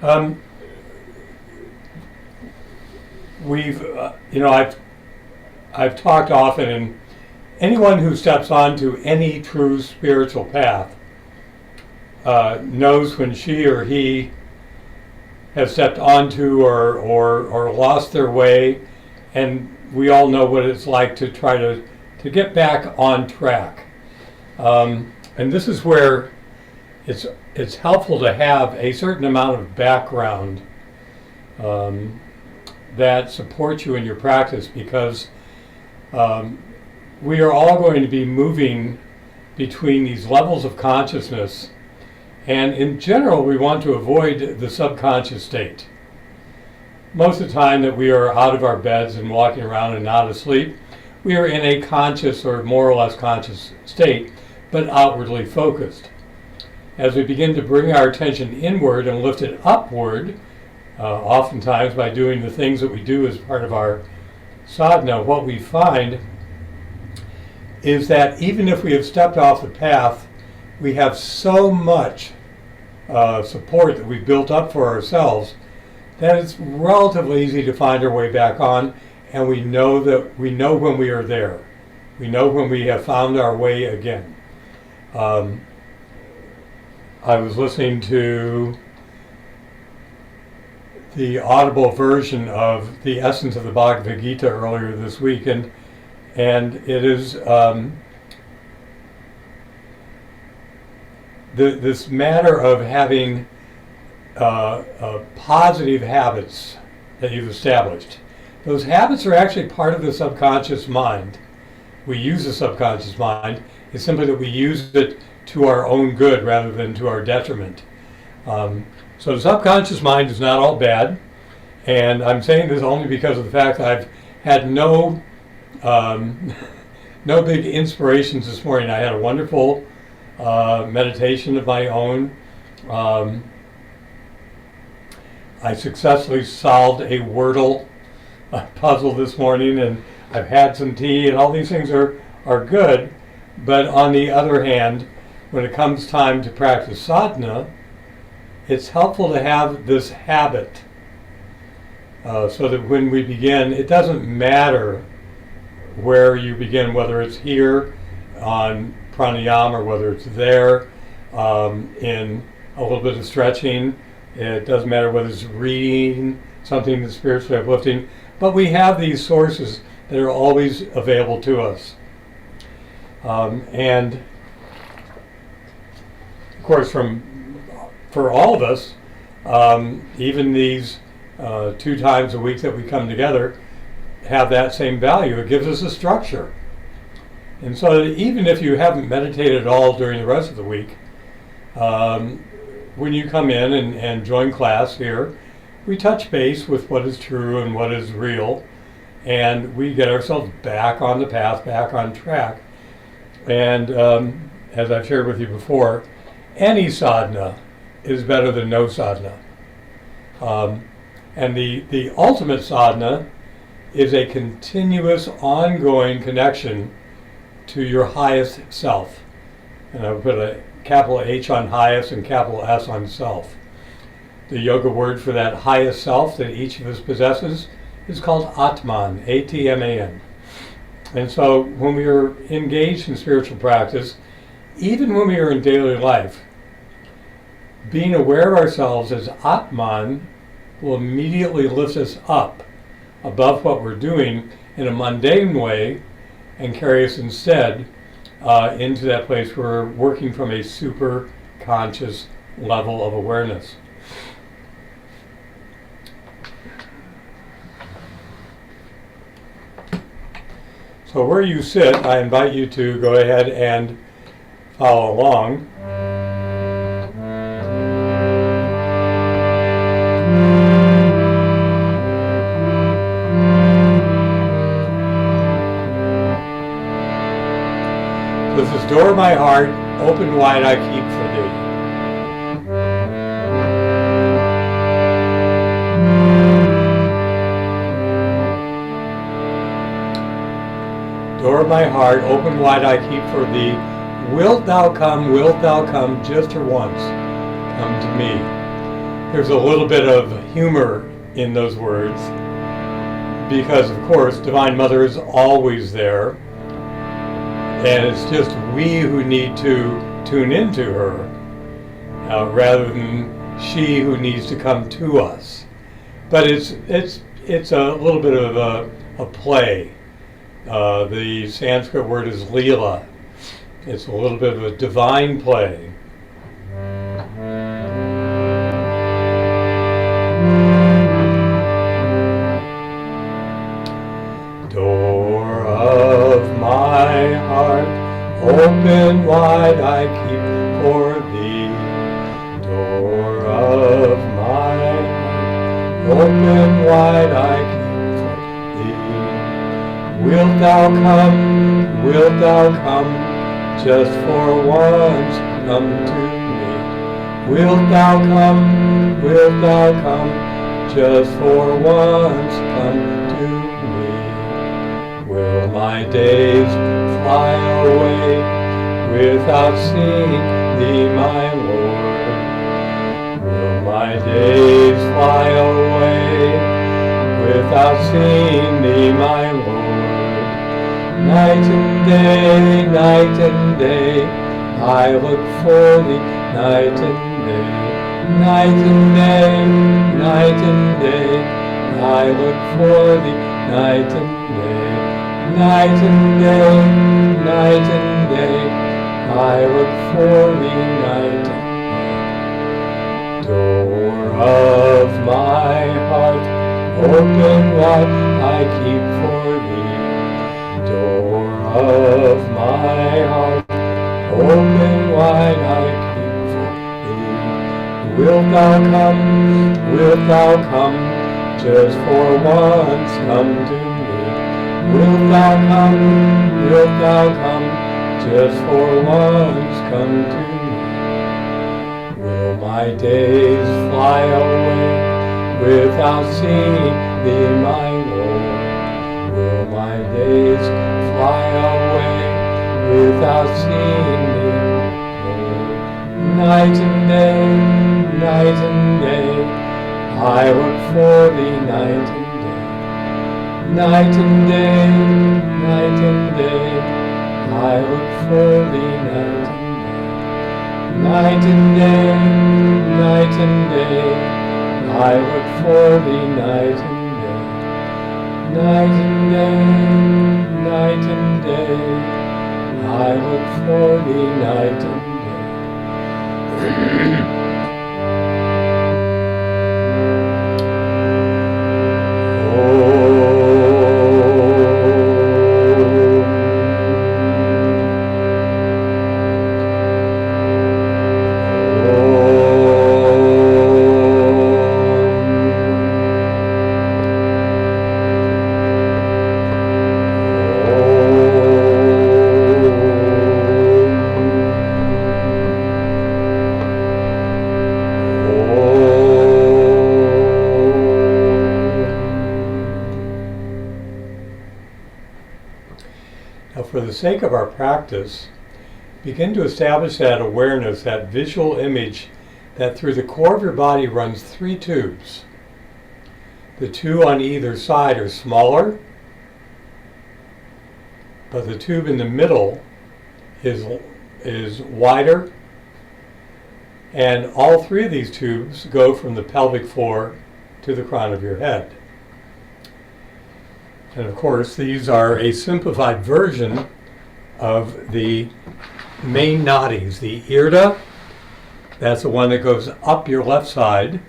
Um, we've, I've talked often, and anyone who steps onto any true spiritual path knows when she or he has stepped onto or lost their way, and we all know what it's like to try to get back on track. And this is where it's helpful to have a certain amount of background that supports you in your practice, because we are all going to be moving between these levels of consciousness, and in general we want to avoid the subconscious state. Most of the time that we are out of our beds and walking around and not asleep, we are in a conscious or more or less conscious state, but outwardly focused. As we begin to bring our attention inward and lift it upward, oftentimes by doing the things that we do as part of our sadhana, what we find is that even if we have stepped off the path, we have so much support that we've built up for ourselves that it's relatively easy to find our way back on, and we know when we are there. We know when we have found our way again. I was listening to the audible version of the essence of the Bhagavad Gita earlier this week, and it is this matter of having positive habits that you've established. Those habits are actually part of the subconscious mind. We use the subconscious mind. It's simply that we use it to our own good rather than to our detriment. So the subconscious mind is not all bad, and I'm saying this only because of the fact that I've had no big inspirations this morning. I had a wonderful meditation of my own. I successfully solved a Wordle puzzle this morning, and I've had some tea, and all these things are good. But on the other hand, when it comes time to practice sadhana, it's helpful to have this habit so that when we begin, it doesn't matter where you begin, whether it's here on pranayama or whether it's there in a little bit of stretching. It doesn't matter whether it's reading something that's spiritually uplifting, but we have these sources that are always available to us. And of course, for all of us, even these 2 times a week that we come together have that same value. It gives us a structure. And so even if you haven't meditated at all during the rest of the week, when you come in and join class here, we touch base with what is true and what is real, and we get ourselves back on the path, back on track. And as I've shared with you before, any sadhana is better than no sadhana. And the ultimate sadhana is a continuous, ongoing connection to your highest self. And I would put a capital H on highest and capital S on self. The yoga word for that highest self that each of us possesses is called Atman, A-T-M-A-N. And so when we are engaged in spiritual practice, even when we are in daily life, being aware of ourselves as Atman will immediately lift us up above what we're doing in a mundane way and carry us instead into that place where we're working from a super conscious level of awareness. So where you sit, I invite you to go ahead and follow along. This is door of my heart, open wide I keep for thee. Door of my heart, open wide I keep for thee. Wilt thou come just for once? Come to me. there's a little bit of humor in those words because, of course, Divine Mother is always there, and it's just we who need to tune into her rather than she who needs to come to us. But it's a little bit of a play. The Sanskrit word is Leela. It's a little bit of a divine play. Door of my heart, open wide I keep for thee. Door of my heart, open wide I keep for thee. Wilt thou come, just for once come to me? Wilt thou come, just for once come to me? Will my days fly away without seeing thee, my Lord? Will my days fly away without seeing thee, my Lord? Night and day, I look for thee, night and day. Night and day, I look for thee, night and day. Night and day, I look for thee, night and day. Door of my heart, open wide, I keep for thee. Door of my heart, open wide, I keep for thee. Wilt thou come, just for once come to me? Wilt thou come, just for once come to me? Will my days fly away without seeing thee, my Lord? Will my days fly away without seeing thee, Lord? Night and day, I look for thee, night and day. Night and day, I look for thee, night and day. Night and day, I look for thee, night and day. Night and day, I look for thee, night and day. For the sake of our practice, begin to establish that awareness, that visual image, that through the core of your body runs 3 tubes. The 2 on either side are smaller, but the tube in the middle is wider, and all 3 of these tubes go from the pelvic floor to the crown of your head. And of course, these are a simplified version of the main nadis. The Irda, that's the one that goes up your left side.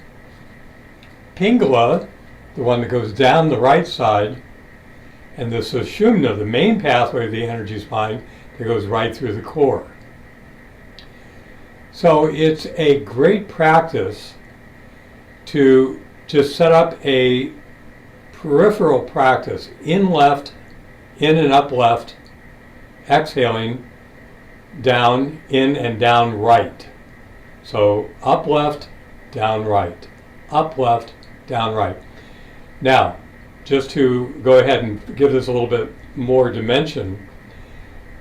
Pingala, the one that goes down the right side. And the Sushumna, the main pathway of the energy spine, that goes right through the core. So it's a great practice to just set up a peripheral practice, in and up left, exhaling, down, in and down right. So up left, down right, up left, down right. Now, just to go ahead and give this a little bit more dimension,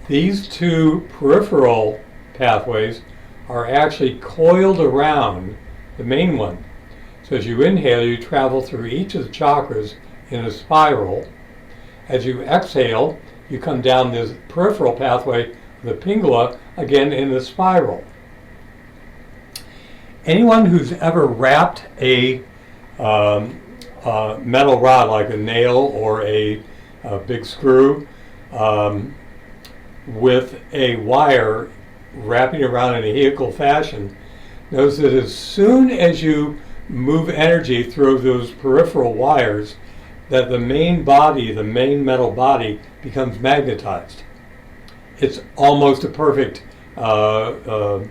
these 2 peripheral pathways are actually coiled around the main one. So as you inhale, you travel through each of the chakras in a spiral. As you exhale, you come down this peripheral pathway, the pingala, again in the spiral. Anyone who's ever wrapped a metal rod like a nail or a big screw with a wire wrapping around in a helical fashion knows that as soon as you move energy through those peripheral wires, that the main body, the main metal body, becomes magnetized. It's almost a perfect model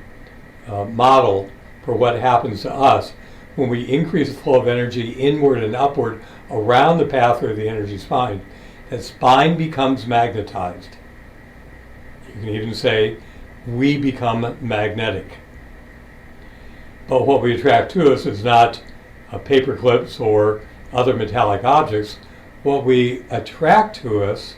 for what happens to us when we increase the flow of energy inward and upward around the pathway of the energy spine. That spine becomes magnetized. You can even say we become magnetic. But what we attract to us is not paper clips or other metallic objects. What we attract to us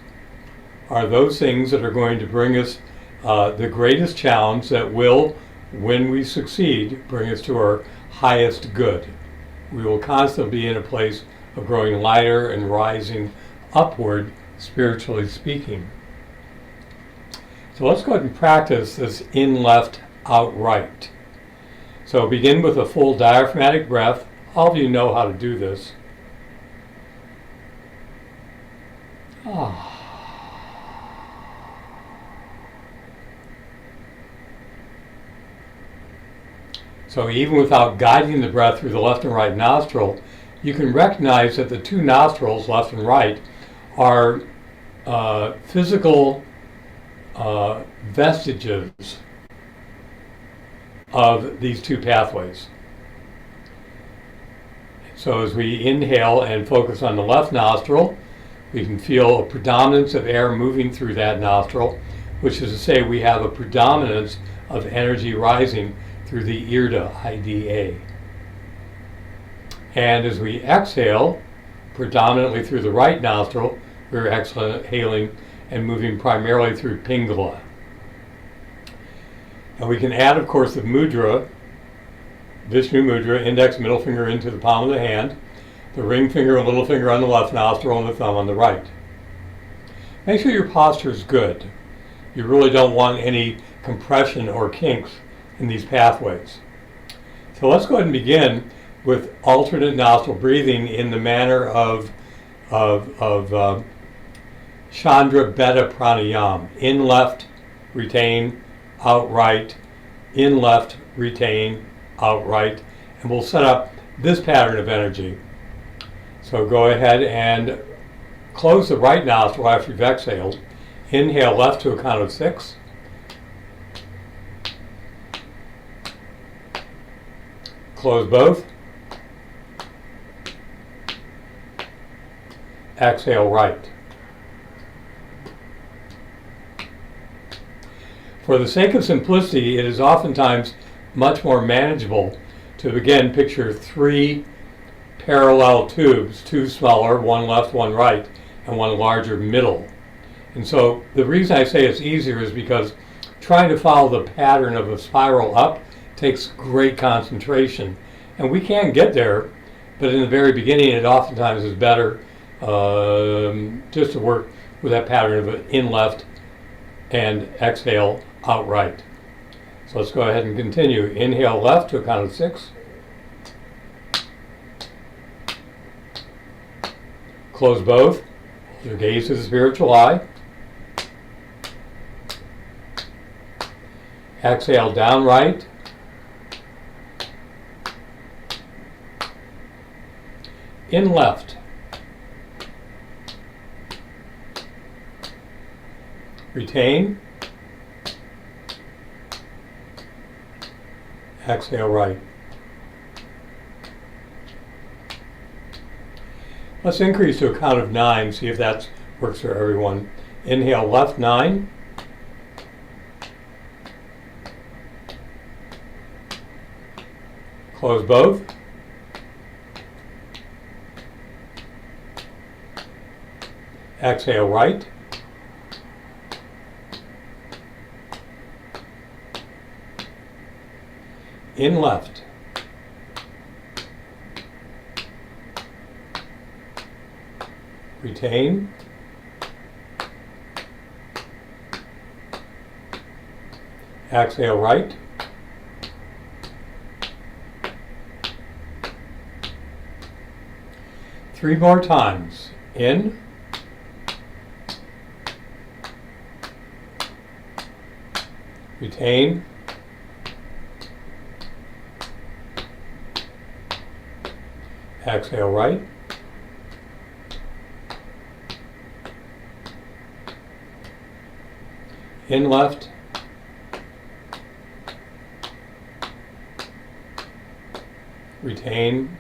are those things that are going to bring us the greatest challenge that will, when we succeed, bring us to our highest good. We will constantly be in a place of growing lighter and rising upward, spiritually speaking. So let's go ahead and practice this in, left, out, right. So begin with a full diaphragmatic breath. All of you know how to do this. So even without guiding the breath through the left and right nostril, you can recognize that the two nostrils, left and right, are physical vestiges of these two pathways. So as we inhale and focus on the left nostril, we can feel a predominance of air moving through that nostril, which is to say we have a predominance of energy rising through the IRDA, IDA. And as we exhale, predominantly through the right nostril, we're exhaling and moving primarily through pingala. And we can add, of course, the mudra, Vishnu mudra, index, middle finger into the palm of the hand, the ring finger and little finger on the left nostril, and the thumb on the right. Make sure your posture is good. You really don't want any compression or kinks in these pathways. So let's go ahead and begin with alternate nostril breathing in the manner of Chandra Beta Pranayam. In left, retain, out right, in left, retain, out right, and we'll set up this pattern of energy. So go ahead and close the right nostril after you've exhaled. Inhale left to a count of 6. Close both. Exhale right. For the sake of simplicity, it is oftentimes much more manageable to again picture 3 parallel tubes, 2 smaller, one left, one right, and one larger middle. And so the reason I say it's easier is because trying to follow the pattern of a spiral up takes great concentration. And we can get there, but in the very beginning it oftentimes is better just to work with that pattern of in left and exhale out right. So let's go ahead and continue. Inhale left to a count of 6. Close both. Hold your gaze to the spiritual eye. Exhale down right. In left. Retain. Exhale right. Let's increase to a count of 9, see if that works for everyone. Inhale left 9. Close both. Exhale right. In left. Retain. Exhale right. Three more times. In. Retain. Exhale right. In left. Retain.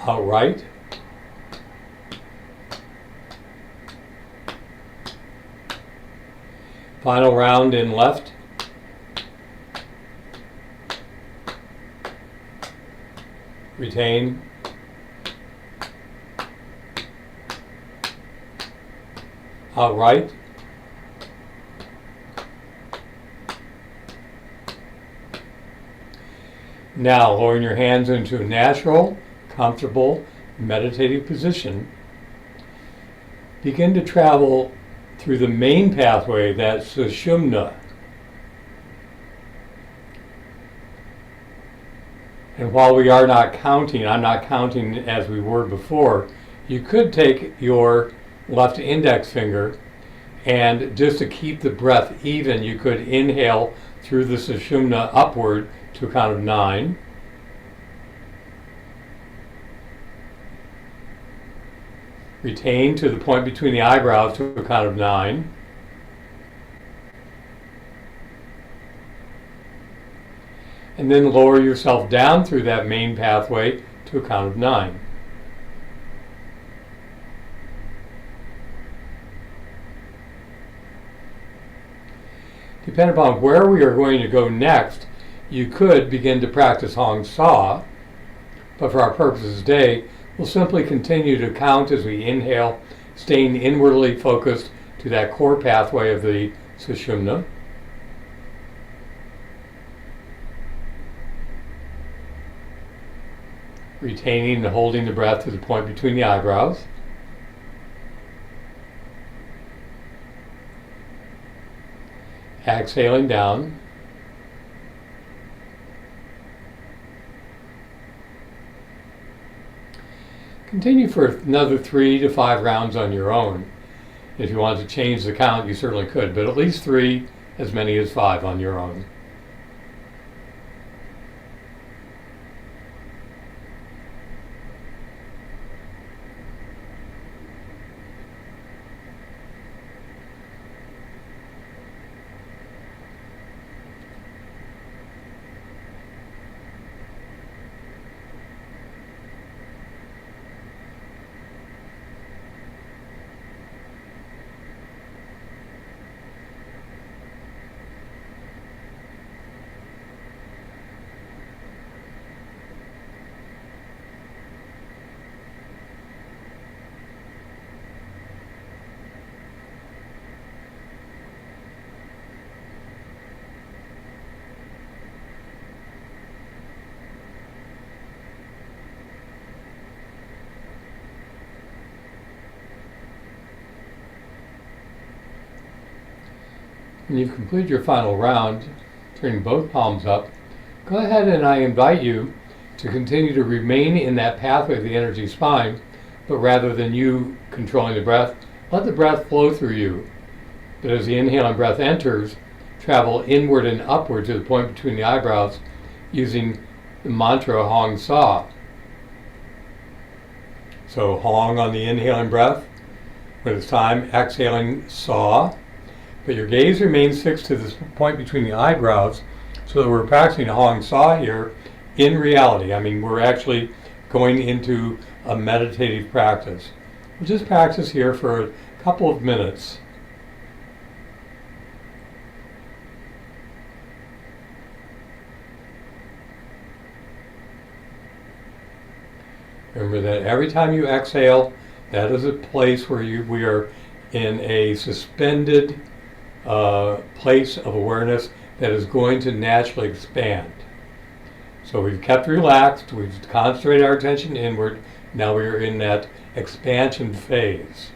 Out right. Final round in left. Retain. Out right. Now lowering your hands into a natural, comfortable, meditative position. Begin to travel through the main pathway, that's Sushumna. And while we are not counting, I'm not counting as we were before, you could take your left index finger and just to keep the breath even, you could inhale through the Sushumna upward to a count of 9. Retain to the point between the eyebrows to a count of 9. And then lower yourself down through that main pathway to a count of 9. Depending upon where we are going to go next, you could begin to practice Hong Sa, but for our purposes today, we'll simply continue to count as we inhale, staying inwardly focused to that core pathway of the Sushumna. Retaining and holding the breath to the point between the eyebrows. Exhaling down. Continue for another 3 to 5 rounds on your own. If you want to change the count, you certainly could, but at least 3, as many as 5 on your own. When you've completed your final round, turning both palms up, go ahead and I invite you to continue to remain in that pathway of the energy spine, but rather than you controlling the breath, let the breath flow through you. But as the inhaling breath enters, travel inward and upward to the point between the eyebrows using the mantra Hong Sa. So Hong on the inhaling breath. When it's time, exhaling Sa. But your gaze remains fixed to this point between the eyebrows, so that we're practicing Hong Sa here in reality. I mean, we're actually going into a meditative practice. We'll just practice here for a couple of minutes. Remember that every time you exhale, that is a place where we are in a suspended place of awareness that is going to naturally expand. So we've kept relaxed, we've concentrated our attention inward, now we're in that expansion phase.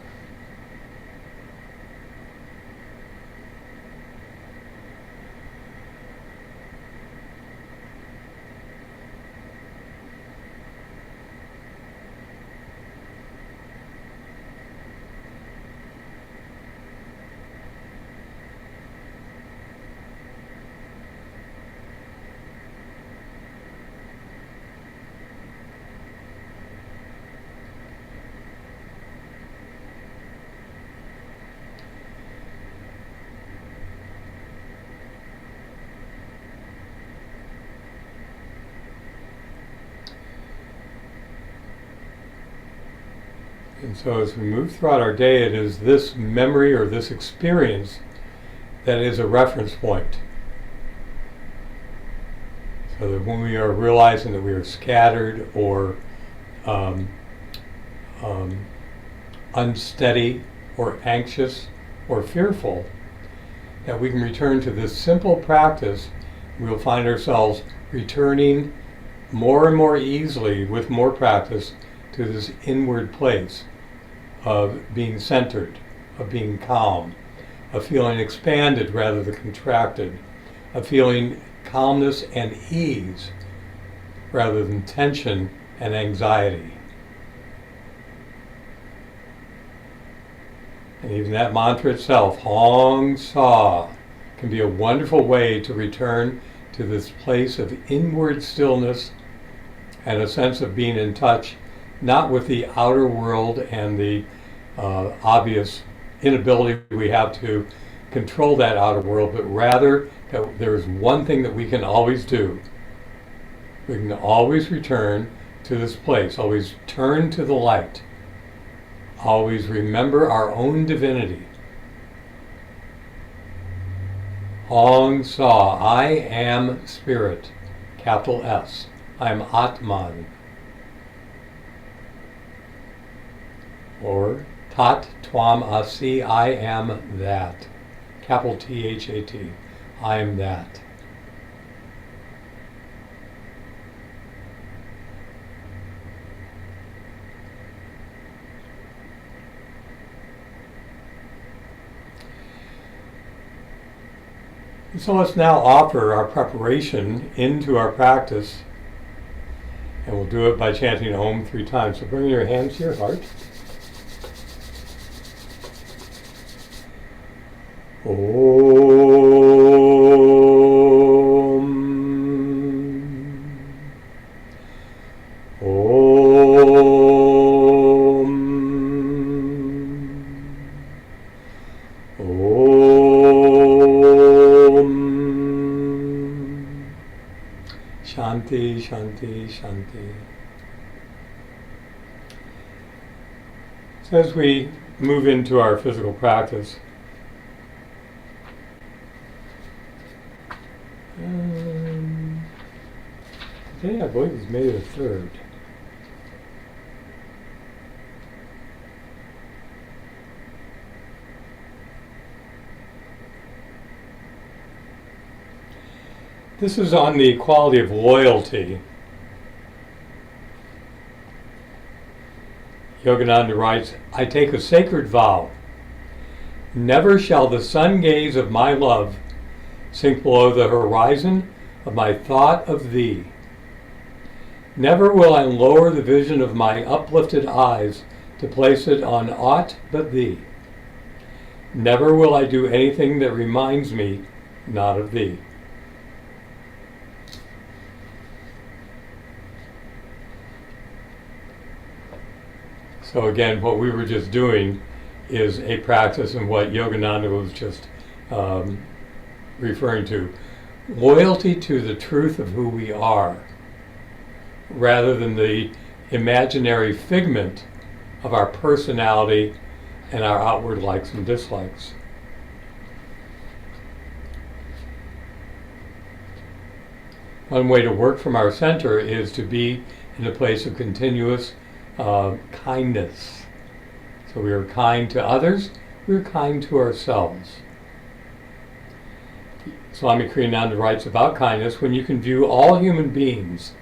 And so as we move throughout our day, it is this memory or this experience that is a reference point. So that when we are realizing that we are scattered or unsteady or anxious or fearful, that we can return to this simple practice. We'll find ourselves returning more and more easily with more practice to this inward place of being centered, of being calm, of feeling expanded rather than contracted, of feeling calmness and ease rather than tension and anxiety. And even that mantra itself, Hong Sa, can be a wonderful way to return to this place of inward stillness and a sense of being in touch, not with the outer world and the obvious inability we have to control that outer world, but rather that there is one thing that we can always do. We can always return to this place, always turn to the light, always remember our own divinity. Hong Sa, I am spirit, capital S. I am Atman. Or Tat Twam Asi, I am that, capital T-H-A-T. I am that. So let's now offer our preparation into our practice, and we'll do it by chanting Om 3 times. So bring your hands to your heart. Shanti, Shanti, Shanti. So as we move into our physical practice, today I believe is May the 3rd. This is on the quality of loyalty. Yogananda writes, I take a sacred vow. Never shall the sun gaze of my love sink below the horizon of my thought of thee. Never will I lower the vision of my uplifted eyes to place it on aught but thee. Never will I do anything that reminds me not of thee. So again, what we were just doing is a practice in what Yogananda was just referring to. Loyalty to the truth of who we are, rather than the imaginary figment of our personality and our outward likes and dislikes. One way to work from our center is to be in a place of continuous kindness. So we are kind to others, we are kind to ourselves. Islamic creed on the writes about kindness, when you can view all human beings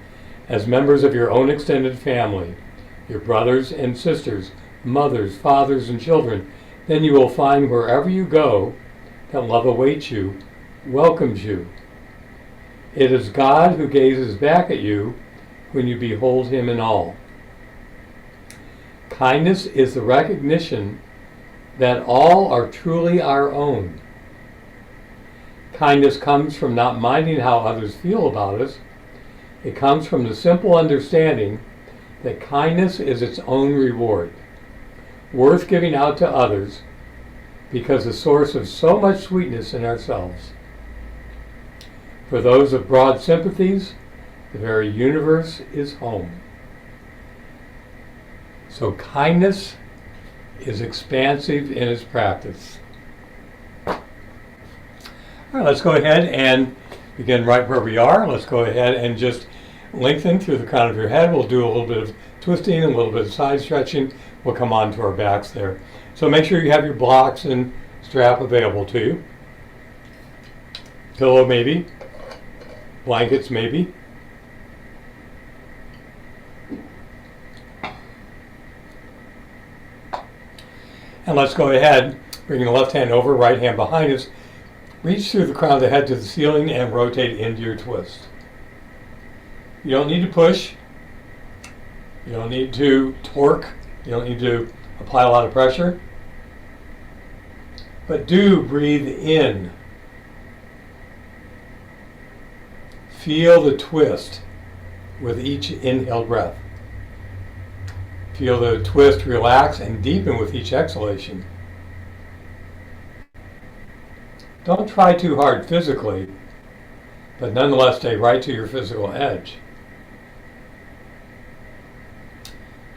as members of your own extended family, your brothers and sisters, mothers, fathers, and children, then you will find wherever you go that love awaits you, welcomes you. It is God who gazes back at you when you behold him in all. Kindness is the recognition that all are truly our own. Kindness comes from not minding how others feel about us. It comes from the simple understanding that kindness is its own reward, worth giving out to others, because the source of so much sweetness in ourselves. For those of broad sympathies, the very universe is home. So kindness is expansive in its practice. All right, let's go ahead and begin right where we are. Let's go ahead and just lengthen through the crown of your head. We'll do a little bit of twisting, a little bit of side stretching. We'll come on to our backs there. So make sure you have your blocks and strap available to you. Pillow maybe, blankets maybe. And let's go ahead, bringing the left hand over, right hand behind us. Reach through the crown of the head to the ceiling and rotate into your twist. You don't need to push. You don't need to torque. You don't need to apply a lot of pressure. But do breathe in. Feel the twist with each inhale breath. Feel the twist relax and deepen with each exhalation. Don't try too hard physically, but nonetheless stay right to your physical edge.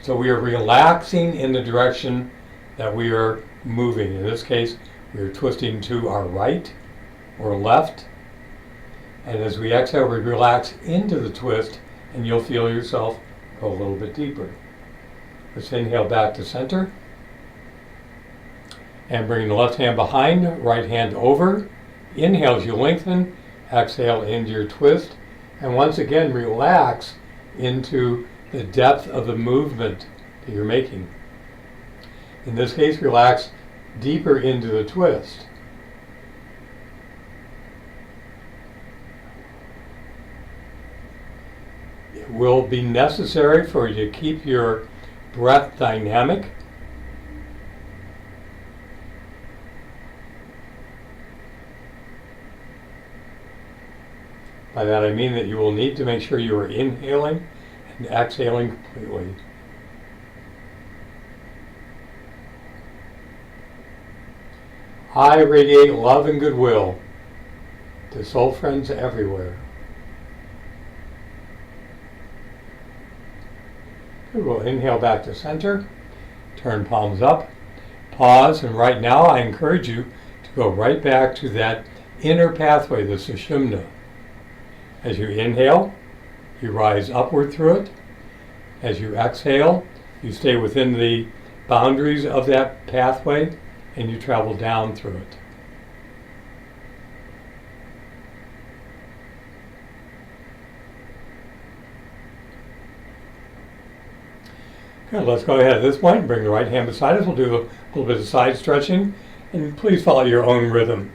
So we are relaxing in the direction that we are moving. In this case, we are twisting to our right or left. And as we exhale, we relax into the twist, and you'll feel yourself go a little bit deeper. Let's inhale back to center. And bring the left hand behind, right hand over. Inhale as you lengthen. Exhale into your twist. And once again, relax into the depth of the movement that you're making. In this case, relax deeper into the twist. It will be necessary for you to keep your breath dynamic. By that I mean that you will need to make sure you are inhaling and exhaling completely. I radiate love and goodwill to soul friends everywhere. Good. We'll inhale back to center, turn palms up, pause, and right now I encourage you to go right back to that inner pathway, the Sushumna. As you inhale, you rise upward through it. As you exhale, you stay within the boundaries of that pathway and you travel down through it. Good, let's go ahead at this point and bring the right hand beside us. We'll do a little bit of side stretching, and please follow your own rhythm.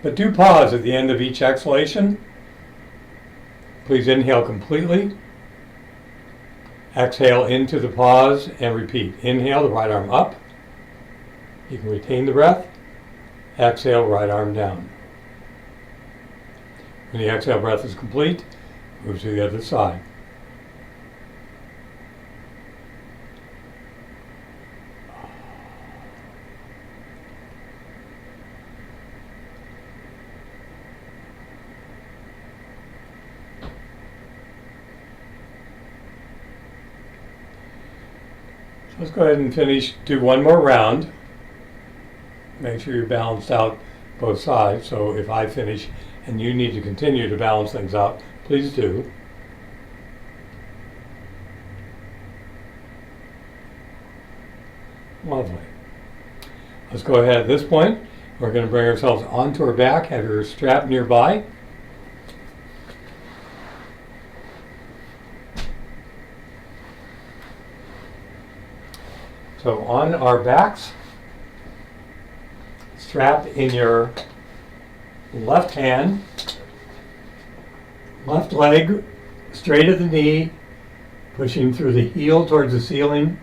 But do pause at the end of each exhalation. Please inhale completely. Exhale into the pause and repeat. Inhale, the right arm up. You can retain the breath. Exhale, right arm down. When the exhale breath is complete, move to the other side. Let's go ahead and finish, do one more round. Make sure you're balanced out both sides. So if I finish and you need to continue to balance things out, please do. Lovely. Let's go ahead at this point. We're going to bring ourselves onto our back, have your strap nearby. So on our backs, strap in your left hand, left leg straight at the knee, pushing through the heel towards the ceiling,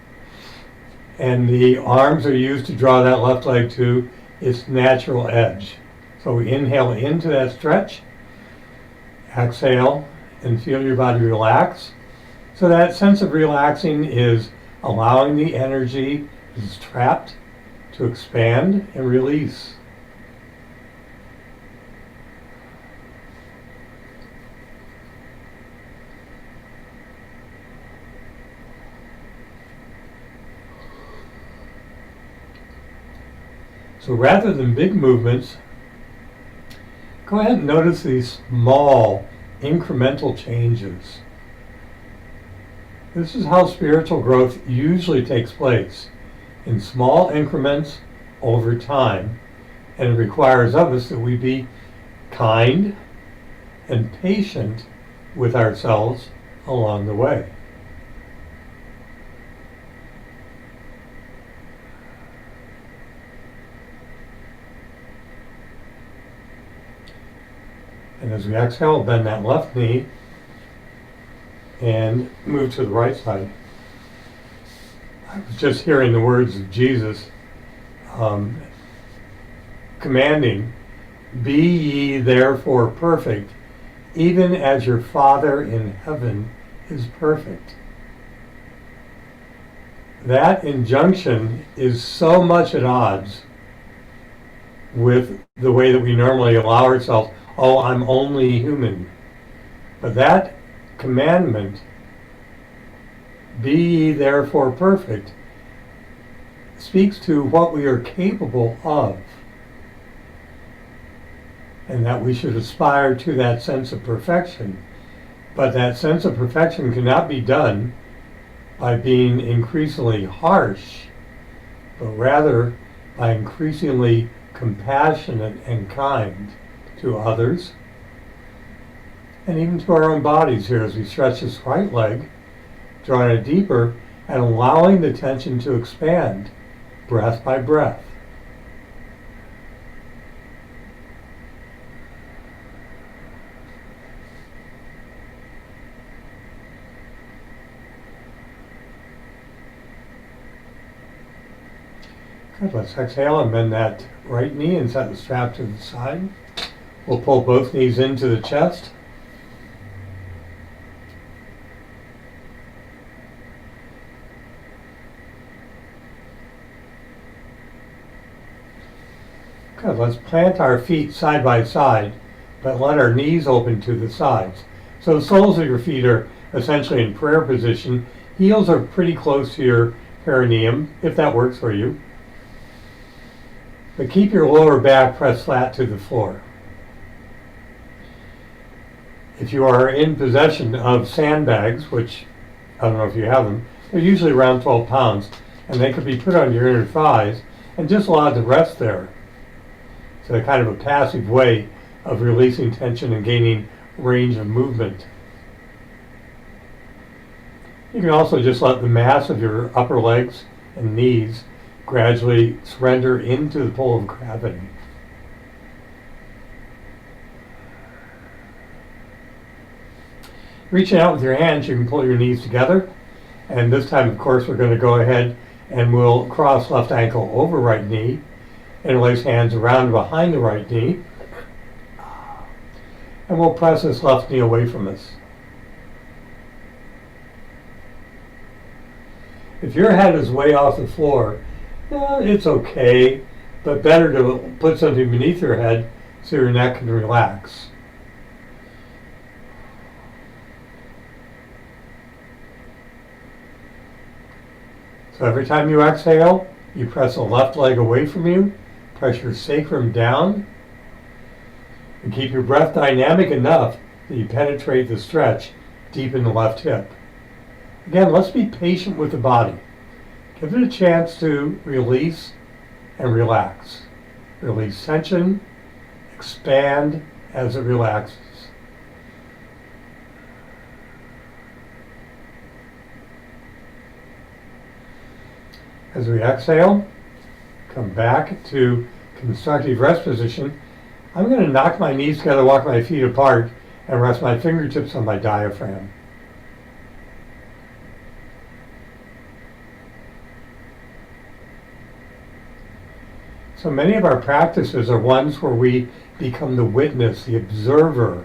and the arms are used to draw that left leg to its natural edge. So we inhale into that stretch, exhale, and feel your body relax. So that sense of relaxing is allowing the energy that is trapped to expand and release. So rather than big movements, go ahead and notice these small incremental changes. This is how spiritual growth usually takes place, in small increments over time, and it requires of us that we be kind and patient with ourselves along the way. And as we exhale, bend that left knee and move to the right side. I was just hearing the words of Jesus commanding, "Be ye therefore perfect, even as your Father in heaven is perfect." That injunction is so much at odds with the way that we normally allow ourselves, "Oh, I'm only human." But that commandment, "Be ye therefore perfect," speaks to what we are capable of, and that we should aspire to that sense of perfection. But that sense of perfection cannot be done by being increasingly harsh, but rather by increasingly compassionate and kind to others, and even to our own bodies here as we stretch this right leg, drawing it deeper and allowing the tension to expand breath by breath. Good, let's exhale and bend that right knee and set the strap to the side. We'll pull both knees into the chest. Good, let's plant our feet side by side, but let our knees open to the sides. So the soles of your feet are essentially in prayer position. Heels are pretty close to your perineum, if that works for you. But keep your lower back pressed flat to the floor. If you are in possession of sandbags, which I don't know if you have them, they're usually around 12 pounds, and they could be put on your inner thighs and just allowed to rest there. So a kind of a passive way of releasing tension and gaining range of movement. You can also just let the mass of your upper legs and knees gradually surrender into the pull of gravity. Reaching out with your hands, you can pull your knees together, and this time, of course, we're going to go ahead and we'll cross left ankle over right knee, interlace hands around behind the right knee, and we'll press this left knee away from us. If your head is way off the floor, it's okay, but better to put something beneath your head so your neck can relax. So every time you exhale, you press the left leg away from you, press your sacrum down, and keep your breath dynamic enough that you penetrate the stretch deep in the left hip. Again, let's be patient with the body. Give it a chance to release and relax. Release tension, expand as it relaxes. As we exhale, come back to constructive rest position. I'm going to knock my knees together, walk my feet apart, and rest my fingertips on my diaphragm. So many of our practices are ones where we become the witness, the observer,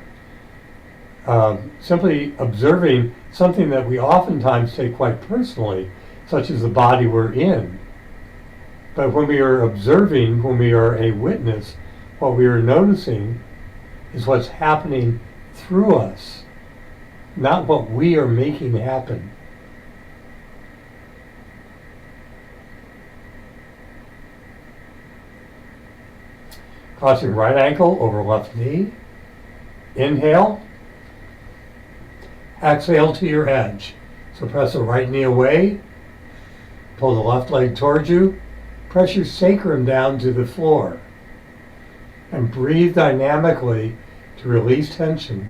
simply observing something that we oftentimes take quite personally, such as the body we're in. But when we are observing, when we are a witness, what we are noticing is what's happening through us, not what we are making happen. Crossing right ankle over left knee. Inhale. Exhale to your edge. So press the right knee away. Pull the left leg towards you. Press your sacrum down to the floor. And breathe dynamically to release tension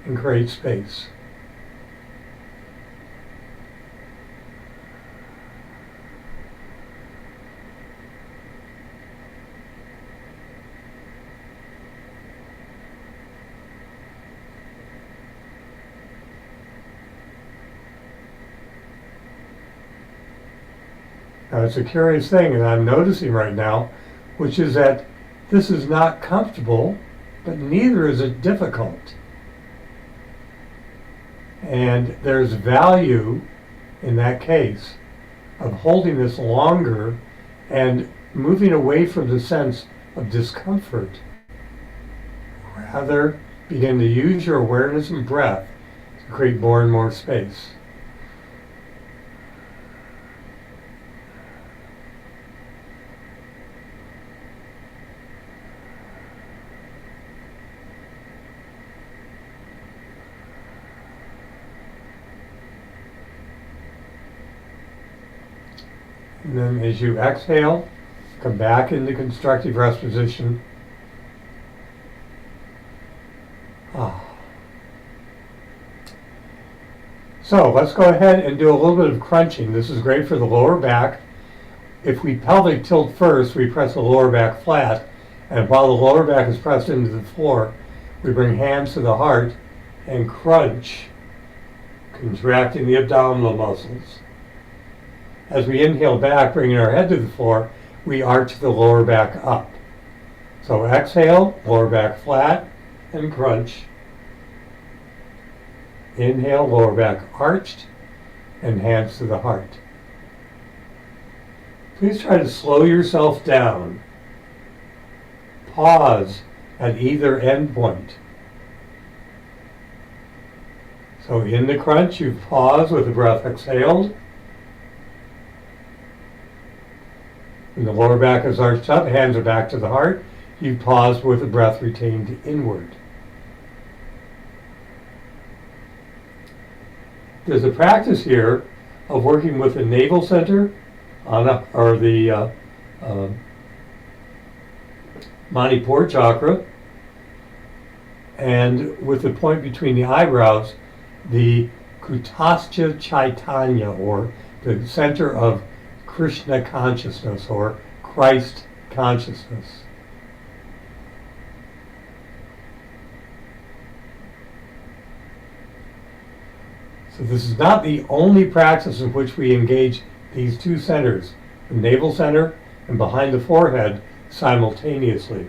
and create space. Now it's a curious thing that I'm noticing right now, which is that this is not comfortable, but neither is it difficult. And there's value in that case of holding this longer and moving away from the sense of discomfort. Rather, begin to use your awareness and breath to create more and more space. And then as you exhale, come back into constructive rest position. So let's go ahead and do a little bit of crunching. This is great for the lower back. If we pelvic tilt first, we press the lower back flat. And while the lower back is pressed into the floor, we bring hands to the heart and crunch, contracting the abdominal muscles. As we inhale back, bringing our head to the floor, we arch the lower back up. So exhale, lower back flat, and crunch. Inhale, lower back arched, and hands to the heart. Please try to slow yourself down. Pause at either end point. So in the crunch, you pause with the breath exhaled. When the lower back is arched up, hands are back to the heart. You pause with the breath retained inward. There's a practice here of working with the navel center or the Manipur chakra, and with the point between the eyebrows, the Kutascha Chaitanya, or the center of Krishna consciousness or Christ consciousness. So this is not the only practice in which we engage these two centers, the navel center and behind the forehead, simultaneously.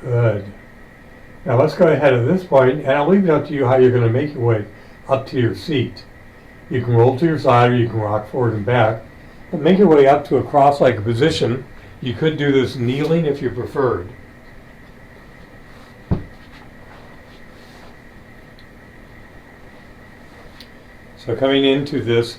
Good. Now let's go ahead at this point, and I'll leave it up to you how you're going to make your way up to your seat. You can roll to your side or you can rock forward and back, but make your way up to a cross-legged position. You could do this kneeling if you preferred. So coming into this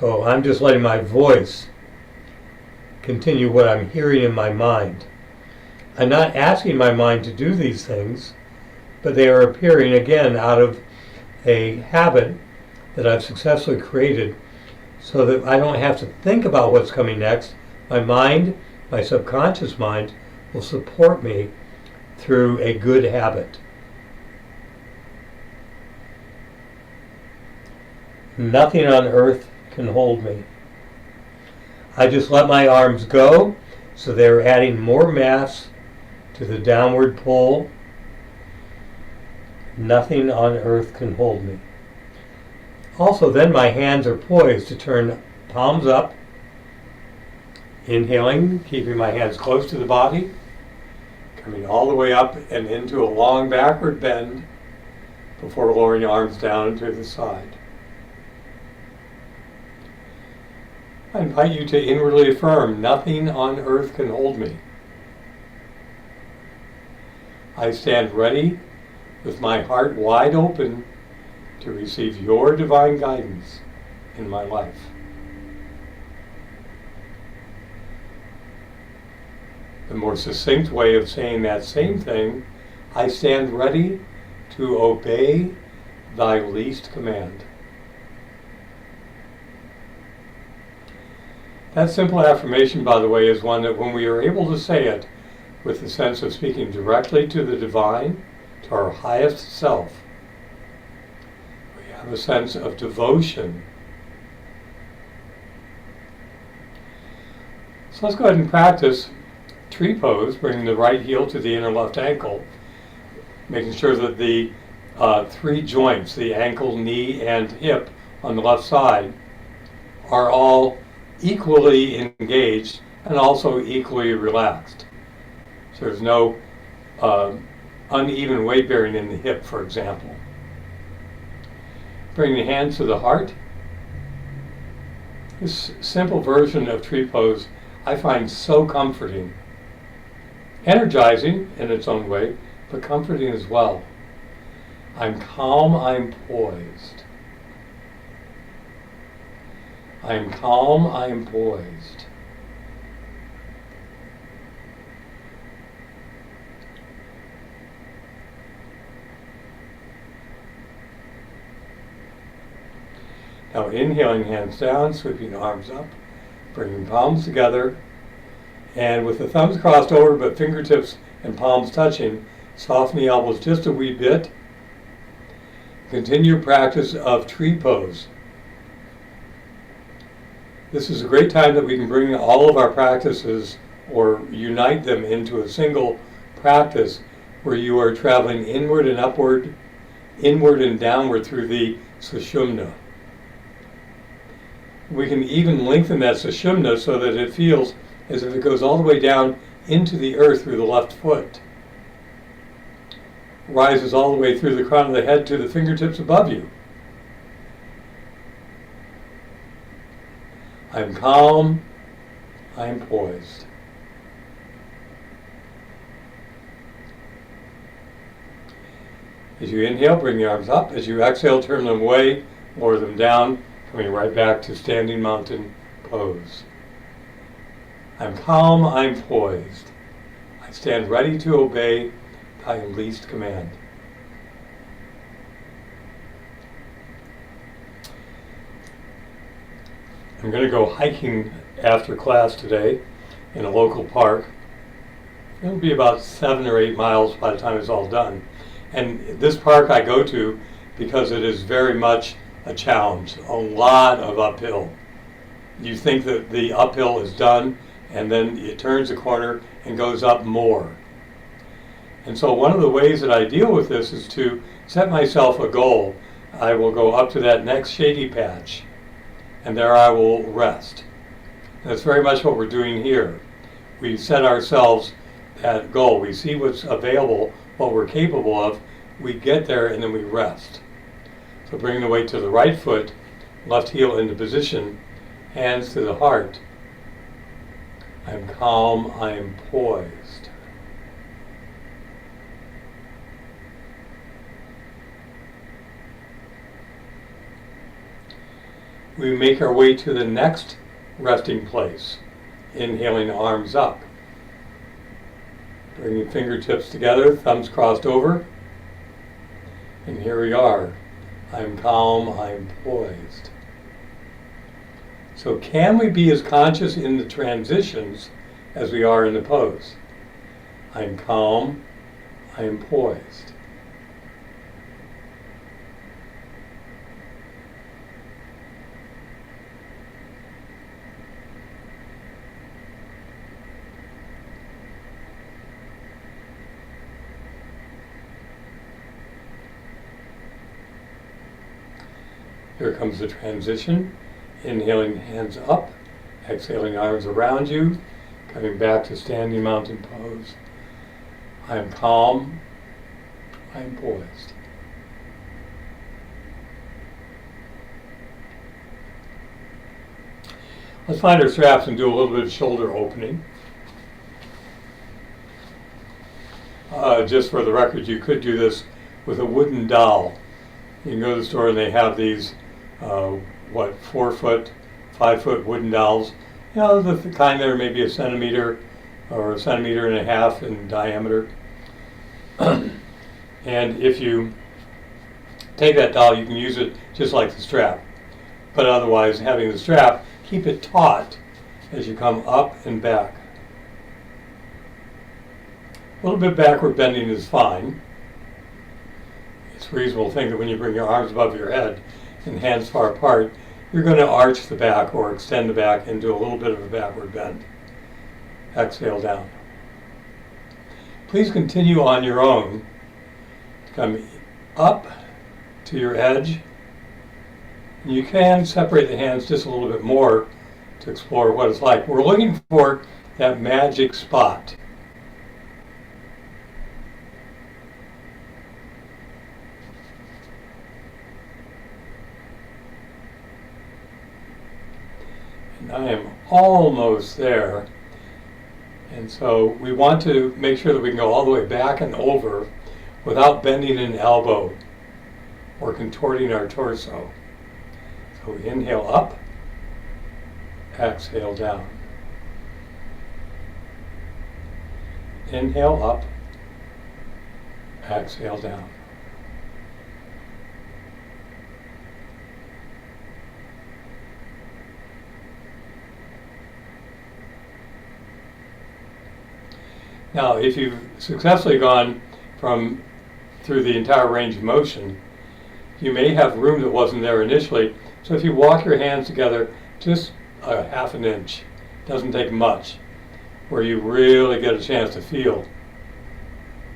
So I'm just letting my voice continue what I'm hearing in my mind. I'm not asking my mind to do these things, but they are appearing again out of a habit that I've successfully created so that I don't have to think about what's coming next. My mind, my subconscious mind, will support me through a good habit. Nothing on earth can hold me. I just let my arms go, so they're adding more mass to the downward pull. Nothing on earth can hold me. Also, then my hands are poised to turn palms up, inhaling, keeping my hands close to the body, coming all the way up and into a long backward bend before lowering the arms down to the side. I invite you to inwardly affirm, nothing on earth can hold me. I stand ready with my heart wide open to receive your divine guidance in my life. The more succinct way of saying that same thing, I stand ready to obey thy least command. That simple affirmation, by the way, is one that when we are able to say it with the sense of speaking directly to the divine, to our highest self, we have a sense of devotion. So let's go ahead and practice tree pose, bringing the right heel to the inner left ankle, making sure that the three joints, the ankle, knee, and hip on the left side, are all equally engaged and also equally relaxed. So there's no uneven weight bearing in the hip, for example. Bring the hands to the heart. This simple version of tree pose I find so comforting. Energizing in its own way, but comforting as well. I'm calm, I'm poised. I am calm, I am poised. Now inhaling, hands down, sweeping arms up, bringing palms together, and with the thumbs crossed over but fingertips and palms touching, soften the elbows just a wee bit. Continue practice of tree pose. This is a great time that we can bring all of our practices or unite them into a single practice where you are traveling inward and upward, inward and downward through the sushumna. We can even lengthen that sushumna so that it feels as if it goes all the way down into the earth through the left foot. Rises all the way through the crown of the head to the fingertips above you. I'm calm, I'm poised. As you inhale, bring the arms up. As you exhale, turn them away, lower them down, coming right back to standing mountain pose. I'm calm, I'm poised. I stand ready to obey thy least command. I'm going to go hiking after class today in a local park. It'll be about 7 or 8 miles by the time it's all done. And this park I go to because it is very much a challenge, a lot of uphill. You think that the uphill is done, and then it turns a corner and goes up more. And so one of the ways that I deal with this is to set myself a goal. I will go up to that next shady patch, and there I will rest. And that's very much what we're doing here. We set ourselves that goal. We see what's available, what we're capable of. We get there, and then we rest. So bring the weight to the right foot, left heel into position, hands to the heart. I'm calm, I am poised. we make our way to the next resting place. Inhaling, arms up. Bringing fingertips together, thumbs crossed over. And here we are. I'm calm, I'm poised. So can we be as conscious in the transitions as we are in the pose? I'm calm, I am poised. Here comes the transition. Inhaling, hands up. Exhaling, arms around you. Coming back to standing mountain pose. I am calm. I am poised. Let's find our straps and do a little bit of shoulder opening. Just for the record, you could do this with a wooden doll. You can go to the store and they have these 4 foot, 5 foot wooden dolls. You know, the kind that are maybe a centimeter or a centimeter and a half in diameter. And if you take that doll, you can use it just like the strap. But otherwise, having the strap, keep it taut as you come up and back. A little bit backward bending is fine. It's reasonable to think that when you bring your arms above your head and hands far apart, you're going to arch the back or extend the back into a little bit of a backward bend. Exhale down. Please continue on your own to come up to your edge. You can separate the hands just a little bit more to explore what it's like. We're looking for that magic spot. And I am almost there. And so we want to make sure that we can go all the way back and over without bending an elbow or contorting our torso. So we inhale up, exhale down. Inhale up, exhale down. Now, if you've successfully gone through the entire range of motion, you may have room that wasn't there initially. So if you walk your hands together just a half an inch, doesn't take much, where you really get a chance to feel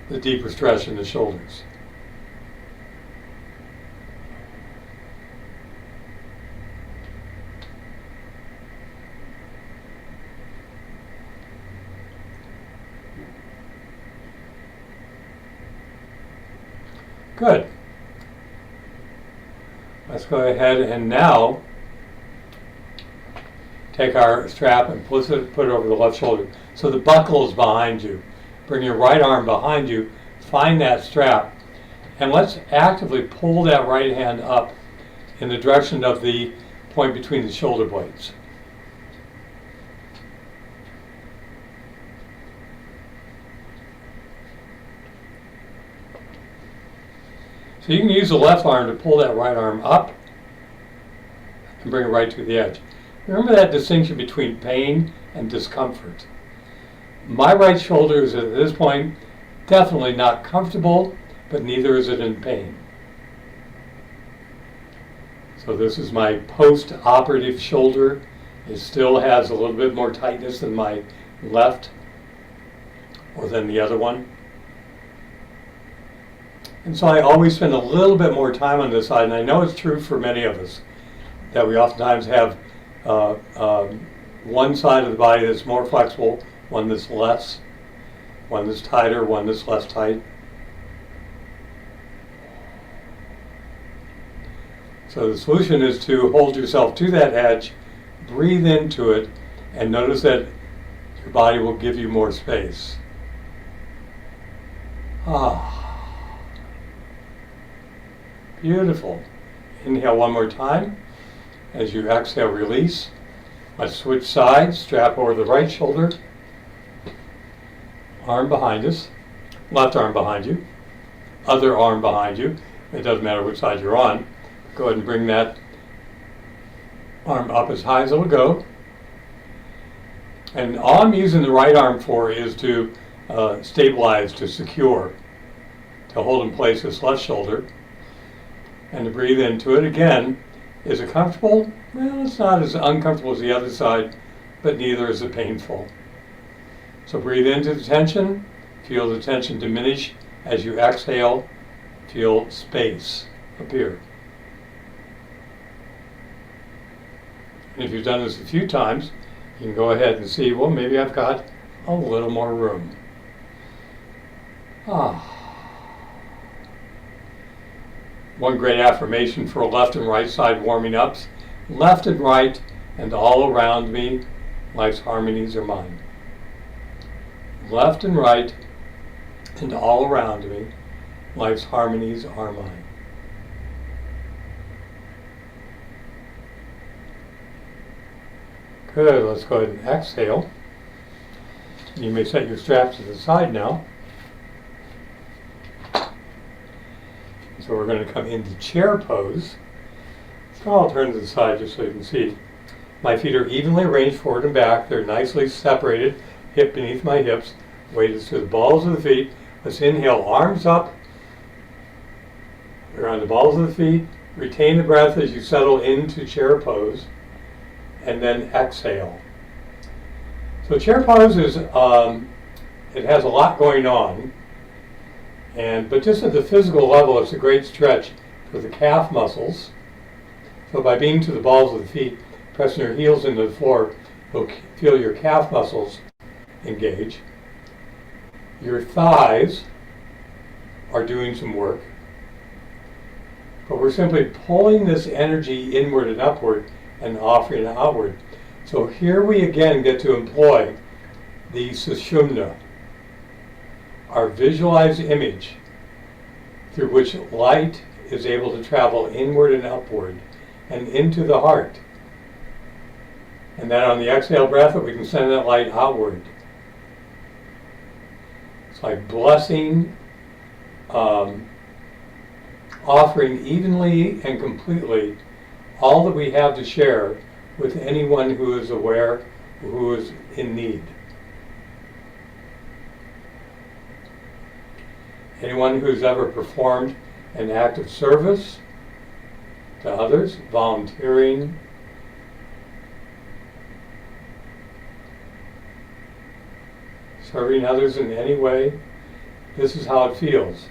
the deeper stretch in the shoulders. Good. Let's go ahead and now take our strap and put it over the left shoulder. So the buckle is behind you. Bring your right arm behind you, find that strap, and let's actively pull that right hand up in the direction of the point between the shoulder blades. So you can use the left arm to pull that right arm up and bring it right to the edge. Remember that distinction between pain and discomfort. My right shoulder is at this point definitely not comfortable, but neither is it in pain. So this is my post-operative shoulder. It still has a little bit more tightness than my left or than the other one. And so I always spend a little bit more time on this side, and I know it's true for many of us, that we oftentimes have one side of the body that's more flexible, one that's less, one that's tighter, one that's less tight. So the solution is to hold yourself to that edge, breathe into it, and notice that your body will give you more space. Ah. Beautiful. Inhale one more time. As you exhale, release. Let's switch sides, strap over the right shoulder, arm behind us, left arm behind you, other arm behind you. It doesn't matter which side you're on. Go ahead and bring that arm up as high as it'll go. And all I'm using the right arm for is to stabilize, to secure, to hold in place this left shoulder, and to breathe into it. Again, is it comfortable? Well, it's not as uncomfortable as the other side, but neither is it painful. So breathe into the tension, feel the tension diminish. As you exhale, feel space appear. And if you've done this a few times, you can go ahead and see, well, maybe I've got a little more room. One great affirmation for left and right side warming ups. Left and right and all around me, life's harmonies are mine. Left and right and all around me, life's harmonies are mine. Good, let's go ahead and exhale. You may set your straps to the side now. So we're going to come into chair pose. So I'll turn to the side just so you can see. My feet are evenly arranged forward and back. They're nicely separated, hip beneath my hips. Weight is to the balls of the feet. Let's inhale, arms up. Around the balls of the feet. Retain the breath as you settle into chair pose. And then exhale. So chair pose is, it has a lot going on. But just at the physical level, it's a great stretch for the calf muscles. So by being to the balls of the feet, pressing your heels into the floor, you'll feel your calf muscles engage. Your thighs are doing some work. But we're simply pulling this energy inward and upward and offering it outward. So here we again get to employ the sushumna, our visualized image through which light is able to travel inward and upward and into the heart. And then on the exhale breath, we can send that light outward. It's like blessing, offering evenly and completely all that we have to share with anyone who is aware, who is in need. Anyone who's ever performed an act of service to others, volunteering, serving others in any way, this is how it feels.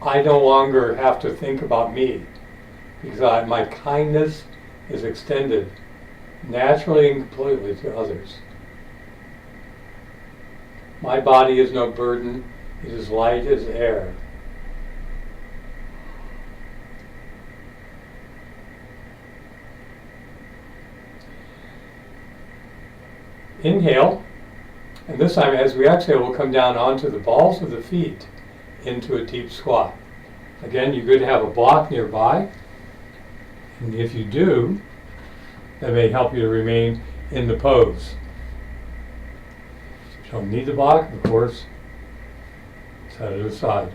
I no longer have to think about me because my kindness is extended naturally and completely to others. My body is no burden. It is light as air. Inhale, and this time as we exhale, we'll come down onto the balls of the feet into a deep squat. Again, you're good to have a block nearby, and if you do, that may help you to remain in the pose. You don't need the block, of course. Set it aside.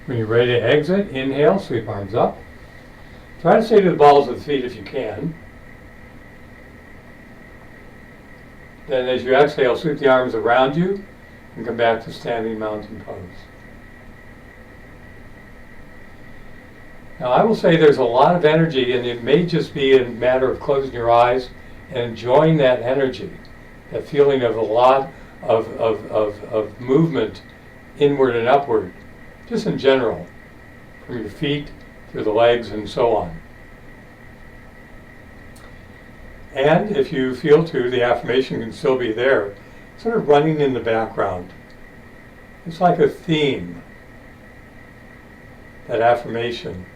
When you're ready to exit, inhale, sweep arms up. Try to stay to the balls of the feet if you can. Then as you exhale, sweep the arms around you and come back to standing mountain pose. Now I will say there's a lot of energy, and it may just be a matter of closing your eyes and enjoying that energy, that feeling of a lot of movement inward and upward, just in general, from your feet through the legs and so on. And if you feel to, the affirmation can still be there, sort of running in the background. It's like a theme, that affirmation.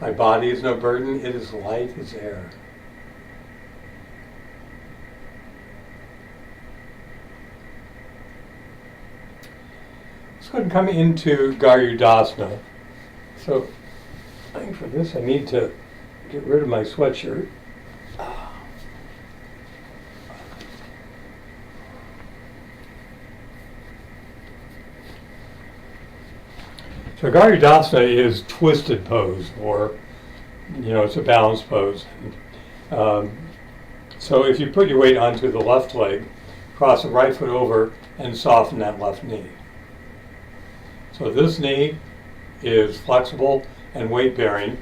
My body is no burden, it is light as air. Let's go ahead and come into Garudasana. So I think for this I need to get rid of my sweatshirt. So Garudasana is twisted pose, or it's a balanced pose. So if you put your weight onto the left leg, cross the right foot over and soften that left knee. So this knee is flexible and weight bearing.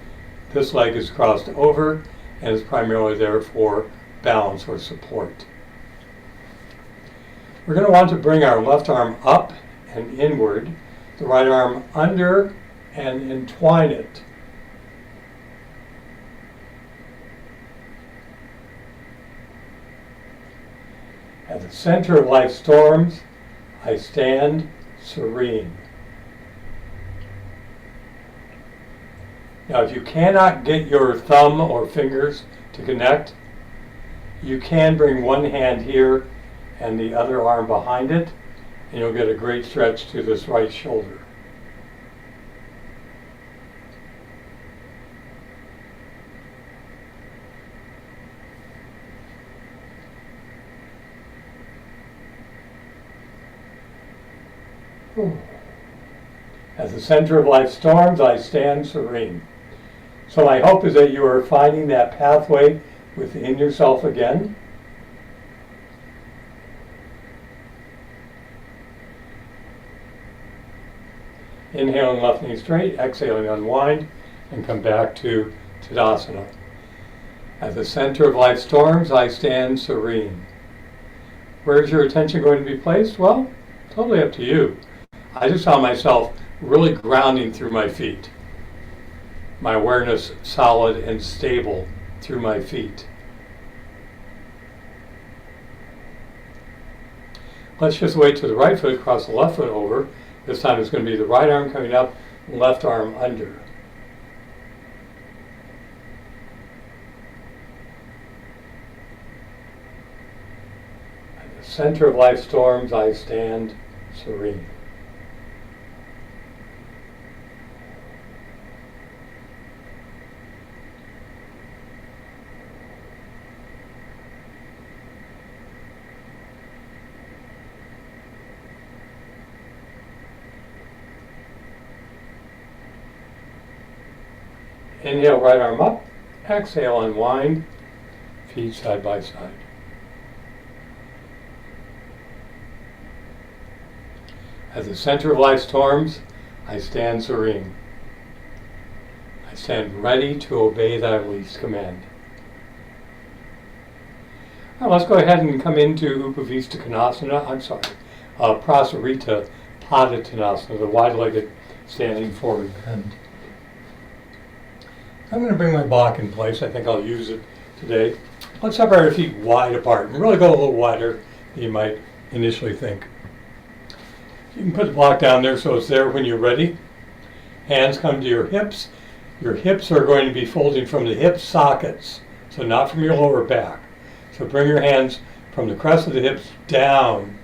This leg is crossed over and is primarily there for balance or support. We're going to want to bring our left arm up and inward, the right arm under, and entwine it. At the center of life's storms, I stand serene. Now, if you cannot get your thumb or fingers to connect, you can bring one hand here and the other arm behind it, and you'll get a great stretch to this right shoulder. At the center of life's storms, I stand serene. So my hope is that you are finding that pathway within yourself again. Inhaling left knee straight, exhaling unwind, and come back to Tadasana. At the center of life's storms, I stand serene. Where's your attention going to be placed? Well, totally up to you. I just found myself really grounding through my feet. My awareness solid and stable through my feet. Let's just wait till the right foot, cross the left foot over. This time it's going to be the right arm coming up, left arm under. At the center of life's storms, I stand serene. Inhale, right arm up. Exhale, unwind. Feet side by side. At the center of life's storms, I stand serene. I stand ready to obey thy least command. All right, let's go ahead and come into Upavista Konasana. Prasarita Padottanasana, the wide-legged standing forward bend. I'm going to bring my block in place. I think I'll use it today. Let's separate our feet wide apart and really go a little wider than you might initially think. You can put the block down there so it's there when you're ready. Hands come to your hips. Your hips are going to be folding from the hip sockets, so not from your lower back. So bring your hands from the crest of the hips down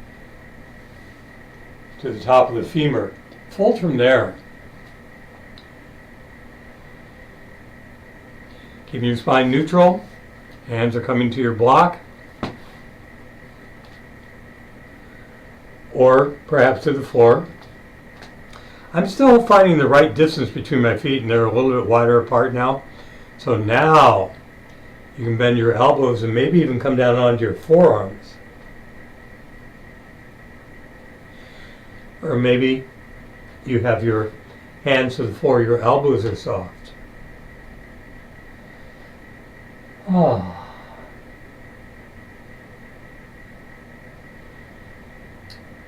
to the top of the femur. Fold from there. Keeping your spine neutral. Hands are coming to your block. Or perhaps to the floor. I'm still finding the right distance between my feet, and they're a little bit wider apart now. So now you can bend your elbows and maybe even come down onto your forearms. Or maybe you have your hands to the floor, your elbows are soft.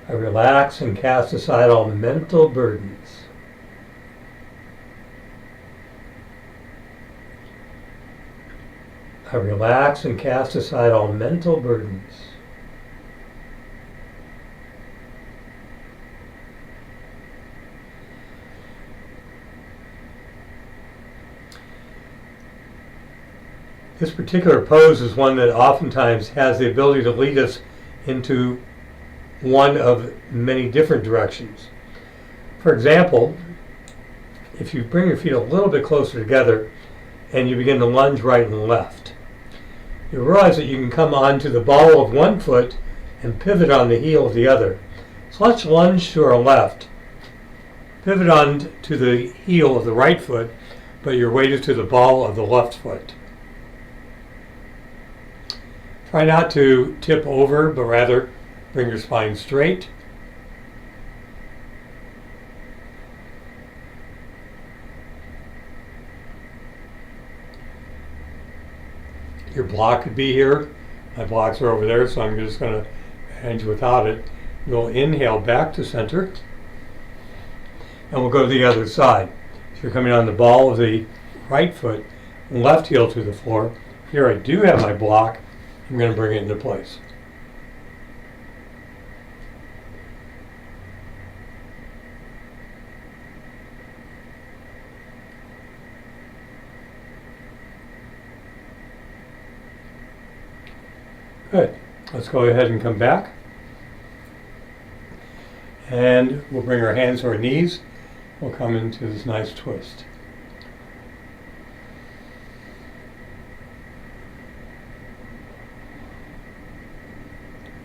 I relax and cast aside all mental burdens. I relax and cast aside all mental burdens. This particular pose is one that oftentimes has the ability to lead us into one of many different directions. For example, if you bring your feet a little bit closer together and you begin to lunge right and left, you realize that you can come onto the ball of one foot and pivot on the heel of the other. So let's lunge to our left, pivot on to the heel of the right foot, but your weight is to the ball of the left foot. Try not to tip over, but rather bring your spine straight. Your block could be here. My blocks are over there, so I'm just going to manage without it. We'll inhale back to center, and we'll go to the other side. So you're coming on the ball of the right foot, left heel to the floor. Here I do have my block. I'm going to bring it into place. Good. Let's go ahead and come back. And we'll bring our hands to our knees. We'll come into this nice twist.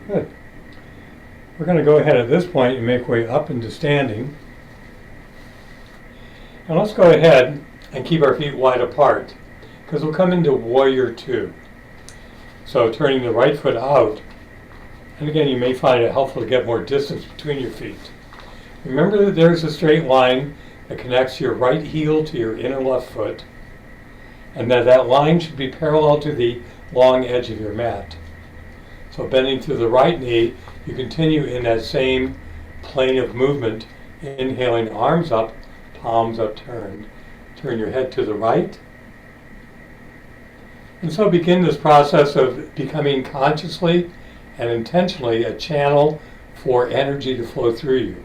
Good. We're going to go ahead at this point and make way up into standing. And let's go ahead and keep our feet wide apart, because we'll come into warrior two. So turning the right foot out, and again you may find it helpful to get more distance between your feet. Remember that there's a straight line that connects your right heel to your inner left foot, and that line should be parallel to the long edge of your mat. So bending to the right knee, you continue in that same plane of movement, inhaling, arms up, palms upturned. Turn your head to the right. And so begin this process of becoming consciously and intentionally a channel for energy to flow through you.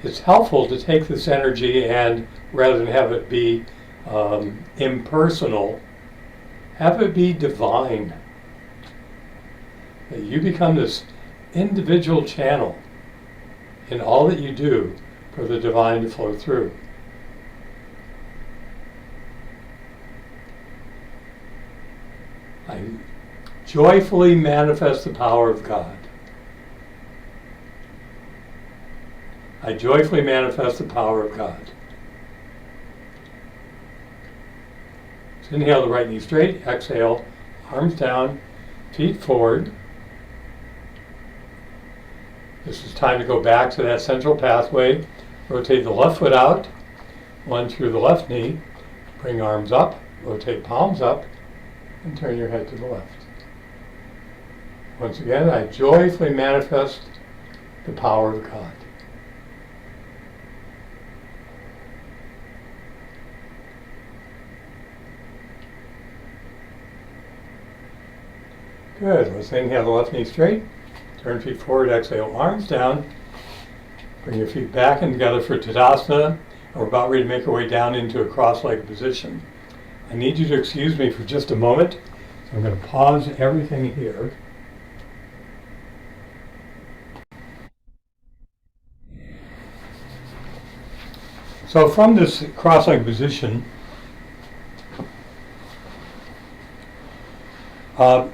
It's helpful to take this energy and, rather than have it be impersonal, have it be divine. That you become this individual channel in all that you do for the divine to flow through. I joyfully manifest the power of God. I joyfully manifest the power of God. So inhale the right knee straight, exhale, arms down, feet forward. This is time to go back to that central pathway. Rotate the left foot out, lunge through the left knee, bring arms up, rotate palms up, and turn your head to the left. Once again, I joyfully manifest the power of God. Good. Let's inhale the left knee straight. Turn feet forward, exhale, arms down. Bring your feet back and together for Tadasana. And we're about ready to make our way down into a cross-legged position. I need you to excuse me for just a moment. So I'm going to pause everything here. So from this cross-legged position,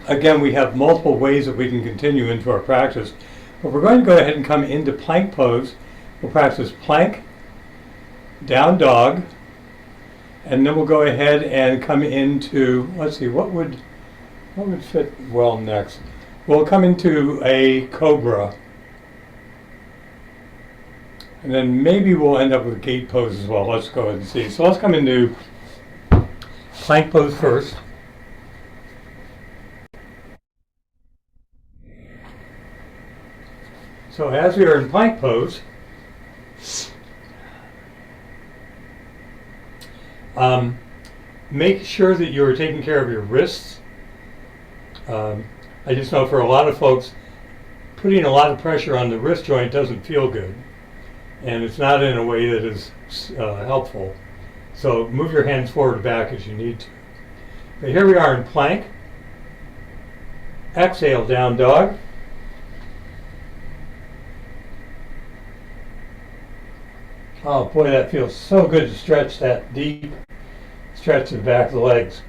again, we have multiple ways that we can continue into our practice. But we're going to go ahead and come into plank pose. We'll practice plank, down dog, and then we'll go ahead and come into, let's see, what would fit well next? We'll come into a cobra. And then maybe we'll end up with gate pose as well. Let's go ahead and see. So let's come into plank pose first. So as we are in plank pose, make sure that you're taking care of your wrists. I just know for a lot of folks, putting a lot of pressure on the wrist joint doesn't feel good. And it's not in a way that is helpful. So move your hands forward and back as you need to. But here we are in plank. Exhale, down dog. Oh boy, that feels so good to stretch that deep stretch to the back of the legs.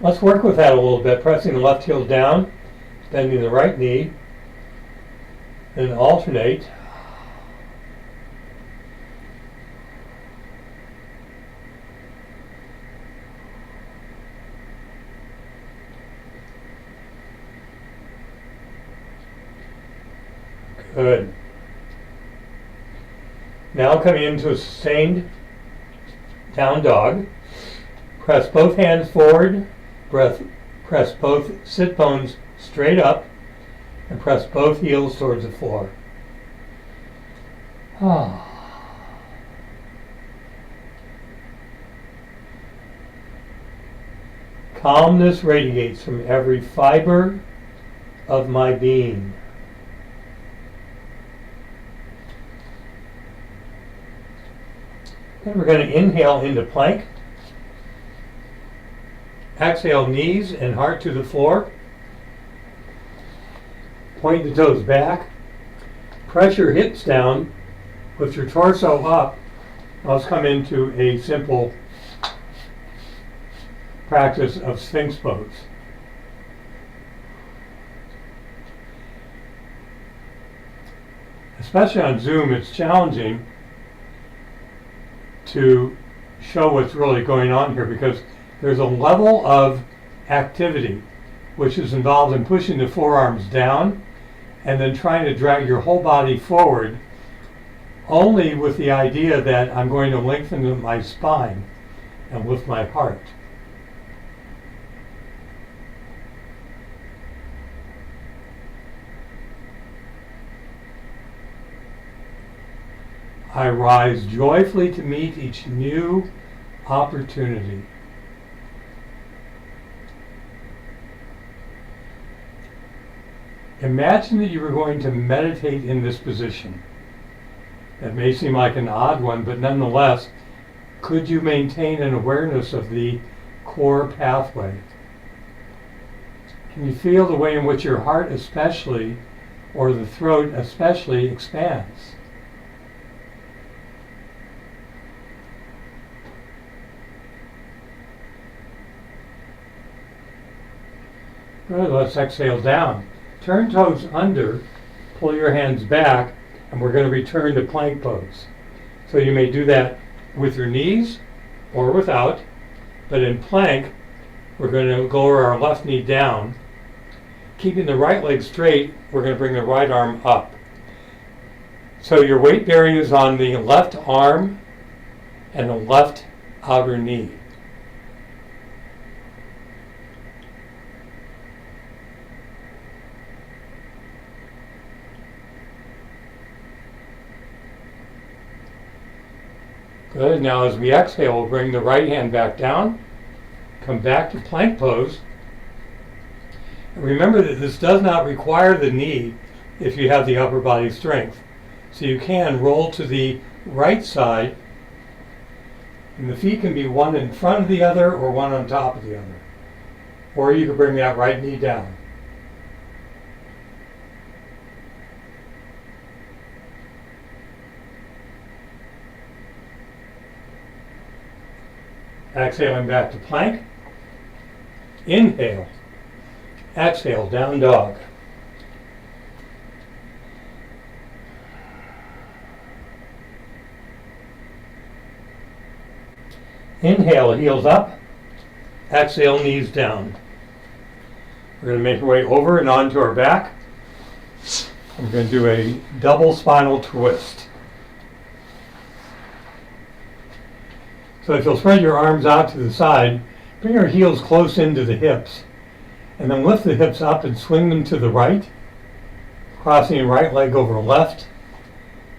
Let's work with that a little bit, pressing the left heel down, bending the right knee, and alternate. Good. Now coming into a sustained down dog. Press both hands forward, press both sit bones straight up, and press both heels towards the floor. Calmness radiates from every fiber of my being. And we're going to inhale into plank. Exhale, knees and heart to the floor. Point the toes back. Press your hips down. Lift your torso up. Now let's come into a simple practice of Sphinx pose. Especially on Zoom, it's challenging to show what's really going on here because there's a level of activity which is involved in pushing the forearms down and then trying to drag your whole body forward, only with the idea that I'm going to lengthen my spine and lift my heart. I rise joyfully to meet each new opportunity. Imagine that you were going to meditate in this position. That may seem like an odd one, but nonetheless, could you maintain an awareness of the core pathway? Can you feel the way in which your heart especially, or the throat especially, expands? Good, let's exhale down. Turn toes under, pull your hands back, and we're going to return to plank pose. So you may do that with your knees or without, but in plank, we're going to lower our left knee down. Keeping the right leg straight, we're going to bring the right arm up. So your weight bearing is on the left arm and the left outer knee. Good. Now as we exhale, we'll bring the right hand back down, come back to plank pose. And remember that this does not require the knee if you have the upper body strength. So you can roll to the right side, and the feet can be one in front of the other or one on top of the other. Or you can bring that right knee down. Exhaling back to plank. Inhale. Exhale, down dog. Inhale, heels up. Exhale, knees down. We're going to make our way over and onto our back. I'm going to do a double spinal twist. So if you'll spread your arms out to the side, bring your heels close into the hips, and then lift the hips up and swing them to the right, crossing right leg over left,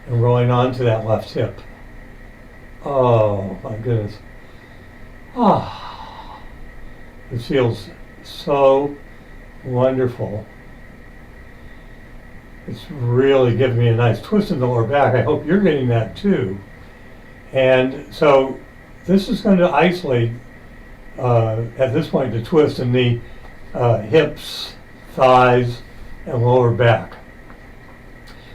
and rolling onto that left hip. Oh my goodness. Ah, this feels so wonderful. It's really giving me a nice twist in the lower back. I hope you're getting that too. And so this is going to isolate, at this point, the twist in the hips, thighs, and lower back.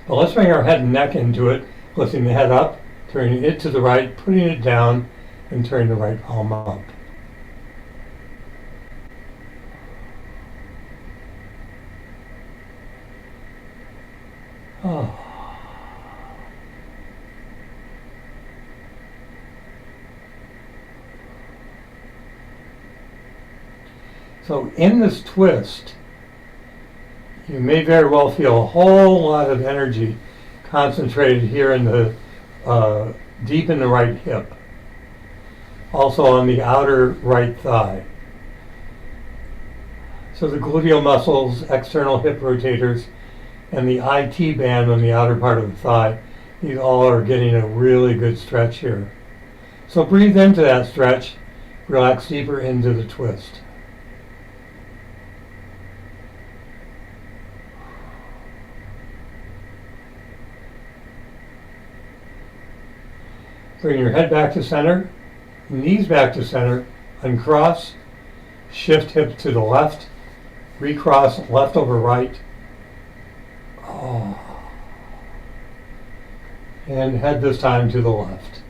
But let's bring our head and neck into it, lifting the head up turning it to the right, putting it down, and turning the right palm up. Oh. So in this twist, you may very well feel a whole lot of energy concentrated here in the deep in the right hip, also on the outer right thigh. So the gluteal muscles, external hip rotators, and the IT band on the outer part of the thigh, these all are getting a really good stretch here. So breathe into that stretch, relax deeper into the twist. Bring your head back to center, knees back to center, uncross, shift hip to the left, recross left over right. Oh. And head this time to the left.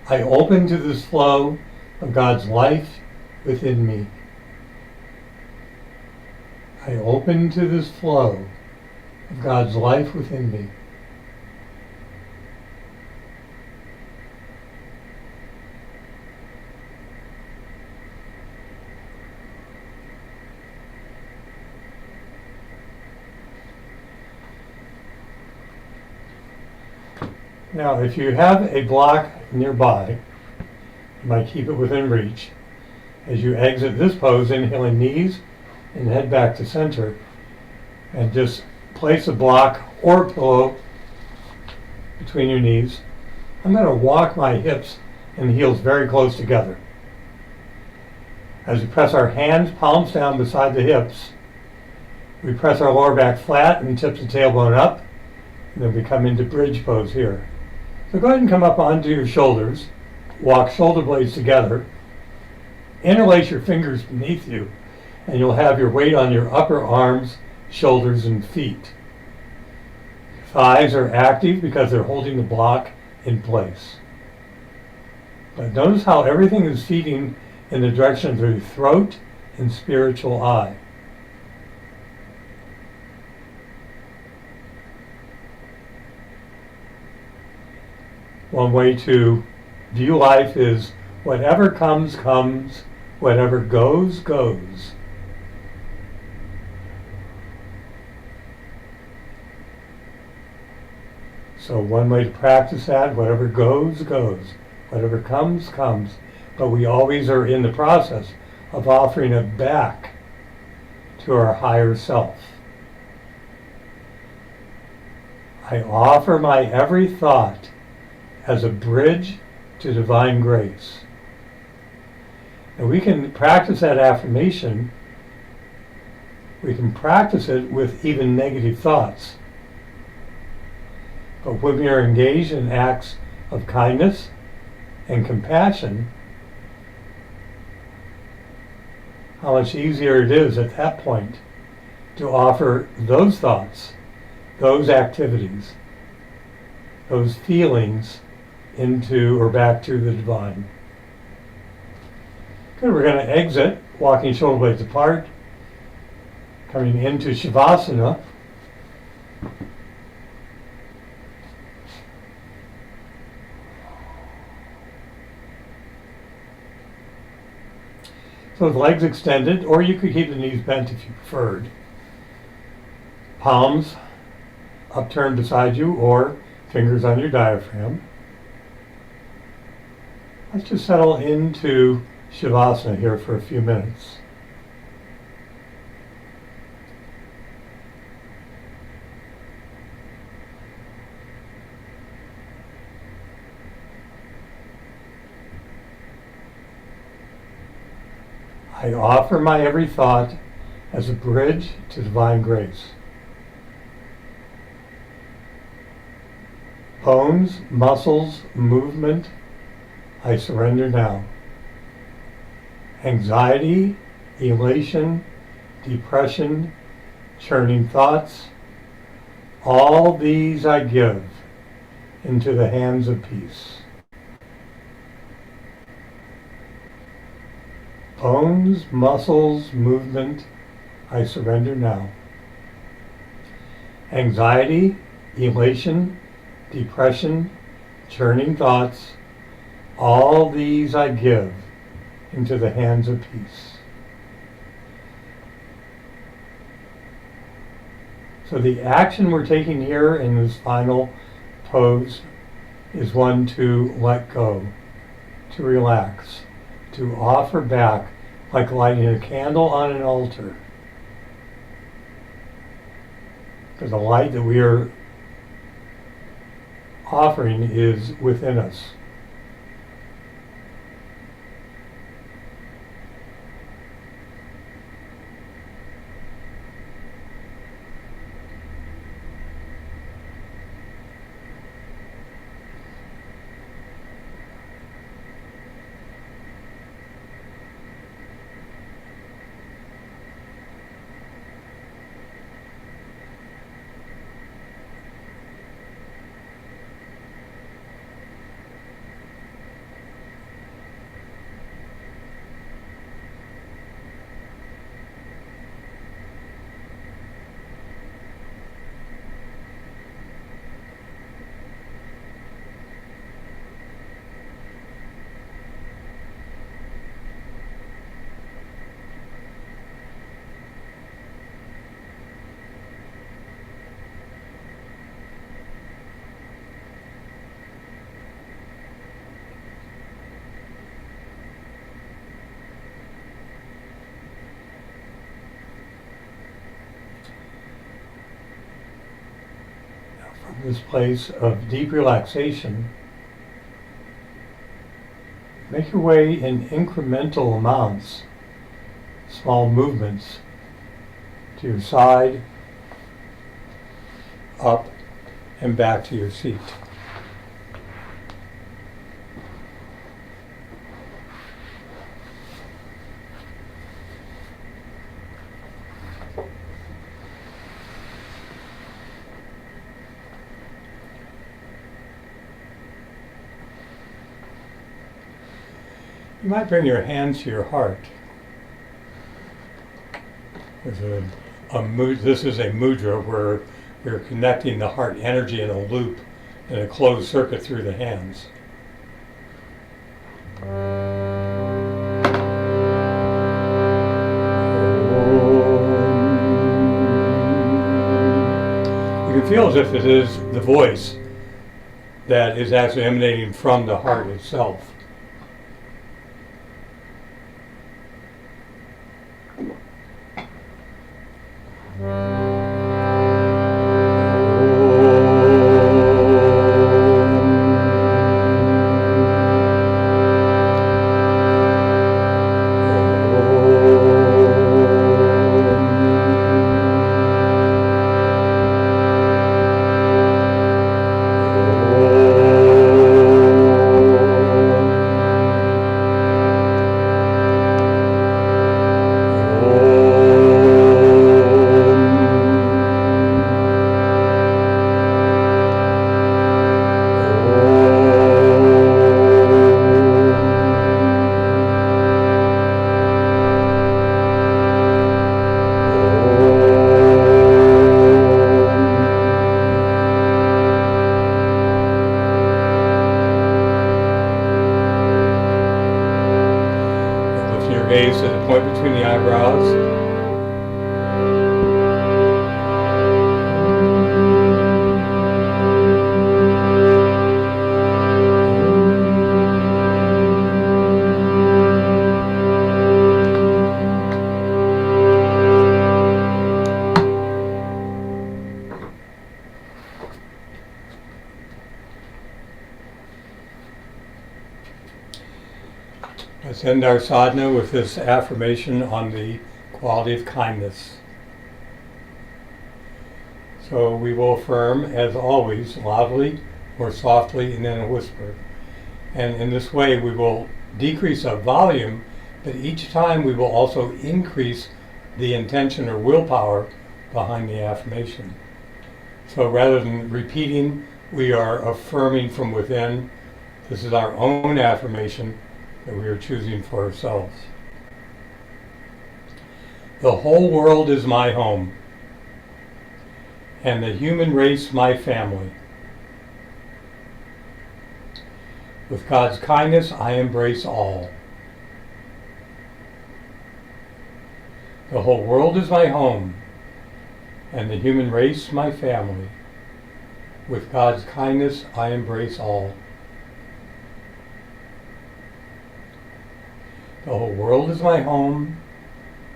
I open to this flow of God's life within me. I open to this flow of God's life within me. Now, if you have a block nearby, you might keep it within reach. As you exit this pose, inhaling knees and head back to center, and just place a block or pillow between your knees. I'm going to walk my hips and heels very close together. As we press our hands, palms down beside the hips, we press our lower back flat and tip the tailbone up, and then we come into bridge pose here. So go ahead and come up onto your shoulders, walk shoulder blades together, interlace your fingers beneath you, and you'll have your weight on your upper arms, shoulders, and feet. Thighs are active because they're holding the block in place. But notice how everything is feeding in the direction of the throat and spiritual eye. One way to view life is whatever comes, comes, whatever goes, goes. So one way to practice that, whatever goes, goes. Whatever comes, comes. But we always are in the process of offering it back to our higher self. I offer my every thought as a bridge to divine grace. And we can practice that affirmation. We can practice it with even negative thoughts. But when we are engaged in acts of kindness and compassion, how much easier it is at that point to offer those thoughts, those activities, those feelings into or back to the divine. Good, we're going to exit, walking shoulder blades apart, coming into Shavasana. So with legs extended, or you could keep the knees bent if you preferred. Palms upturned beside you, or fingers on your diaphragm. Let's just settle into Shavasana here for a few minutes. I offer my every thought as a bridge to divine grace. Bones, muscles, movement, I surrender now. Anxiety, elation, depression, churning thoughts, All these I give into the hands of peace. Bones, muscles, movement, I surrender now. Anxiety, elation, depression, churning thoughts, all these I give into the hands of peace. So the action we're taking here in this final pose is one to let go, to relax, to offer back like lighting a candle on an altar. Because the light that we are offering is within us. This place of deep relaxation, make your way in incremental amounts, small movements to your side, up, and back to your seat. You might bring your hands to your heart. This is a mudra where we're connecting the heart energy in a loop in a closed circuit through the hands. You can feel as if it is the voice that is actually emanating from the heart itself. Gaze to the point between the eyebrows. Let's end our sadhana with this affirmation on the quality of kindness. So we will affirm, as always, loudly or softly and in a whisper. And in this way we will decrease our volume, but each time we will also increase the intention or willpower behind the affirmation. So rather than repeating, we are affirming from within. This is our own affirmation that we are choosing for ourselves. The whole world is my home, and the human race my family. With God's kindness, I embrace all. The whole world is my home, and the human race my family. With God's kindness, I embrace all. The whole world is my home,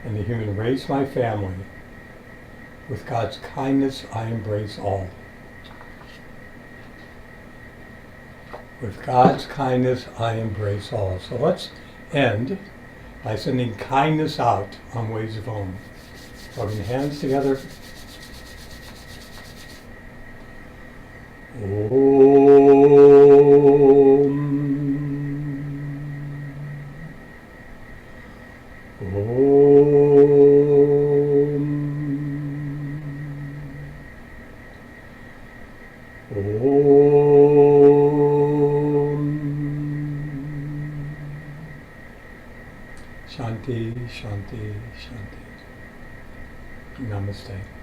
and the human race my family. With God's kindness, I embrace all. With God's kindness, I embrace all. So let's end by sending kindness out on Waves of Om. Rubbing hands together. Om. Shanti, Shanti, Shanti. Namaste.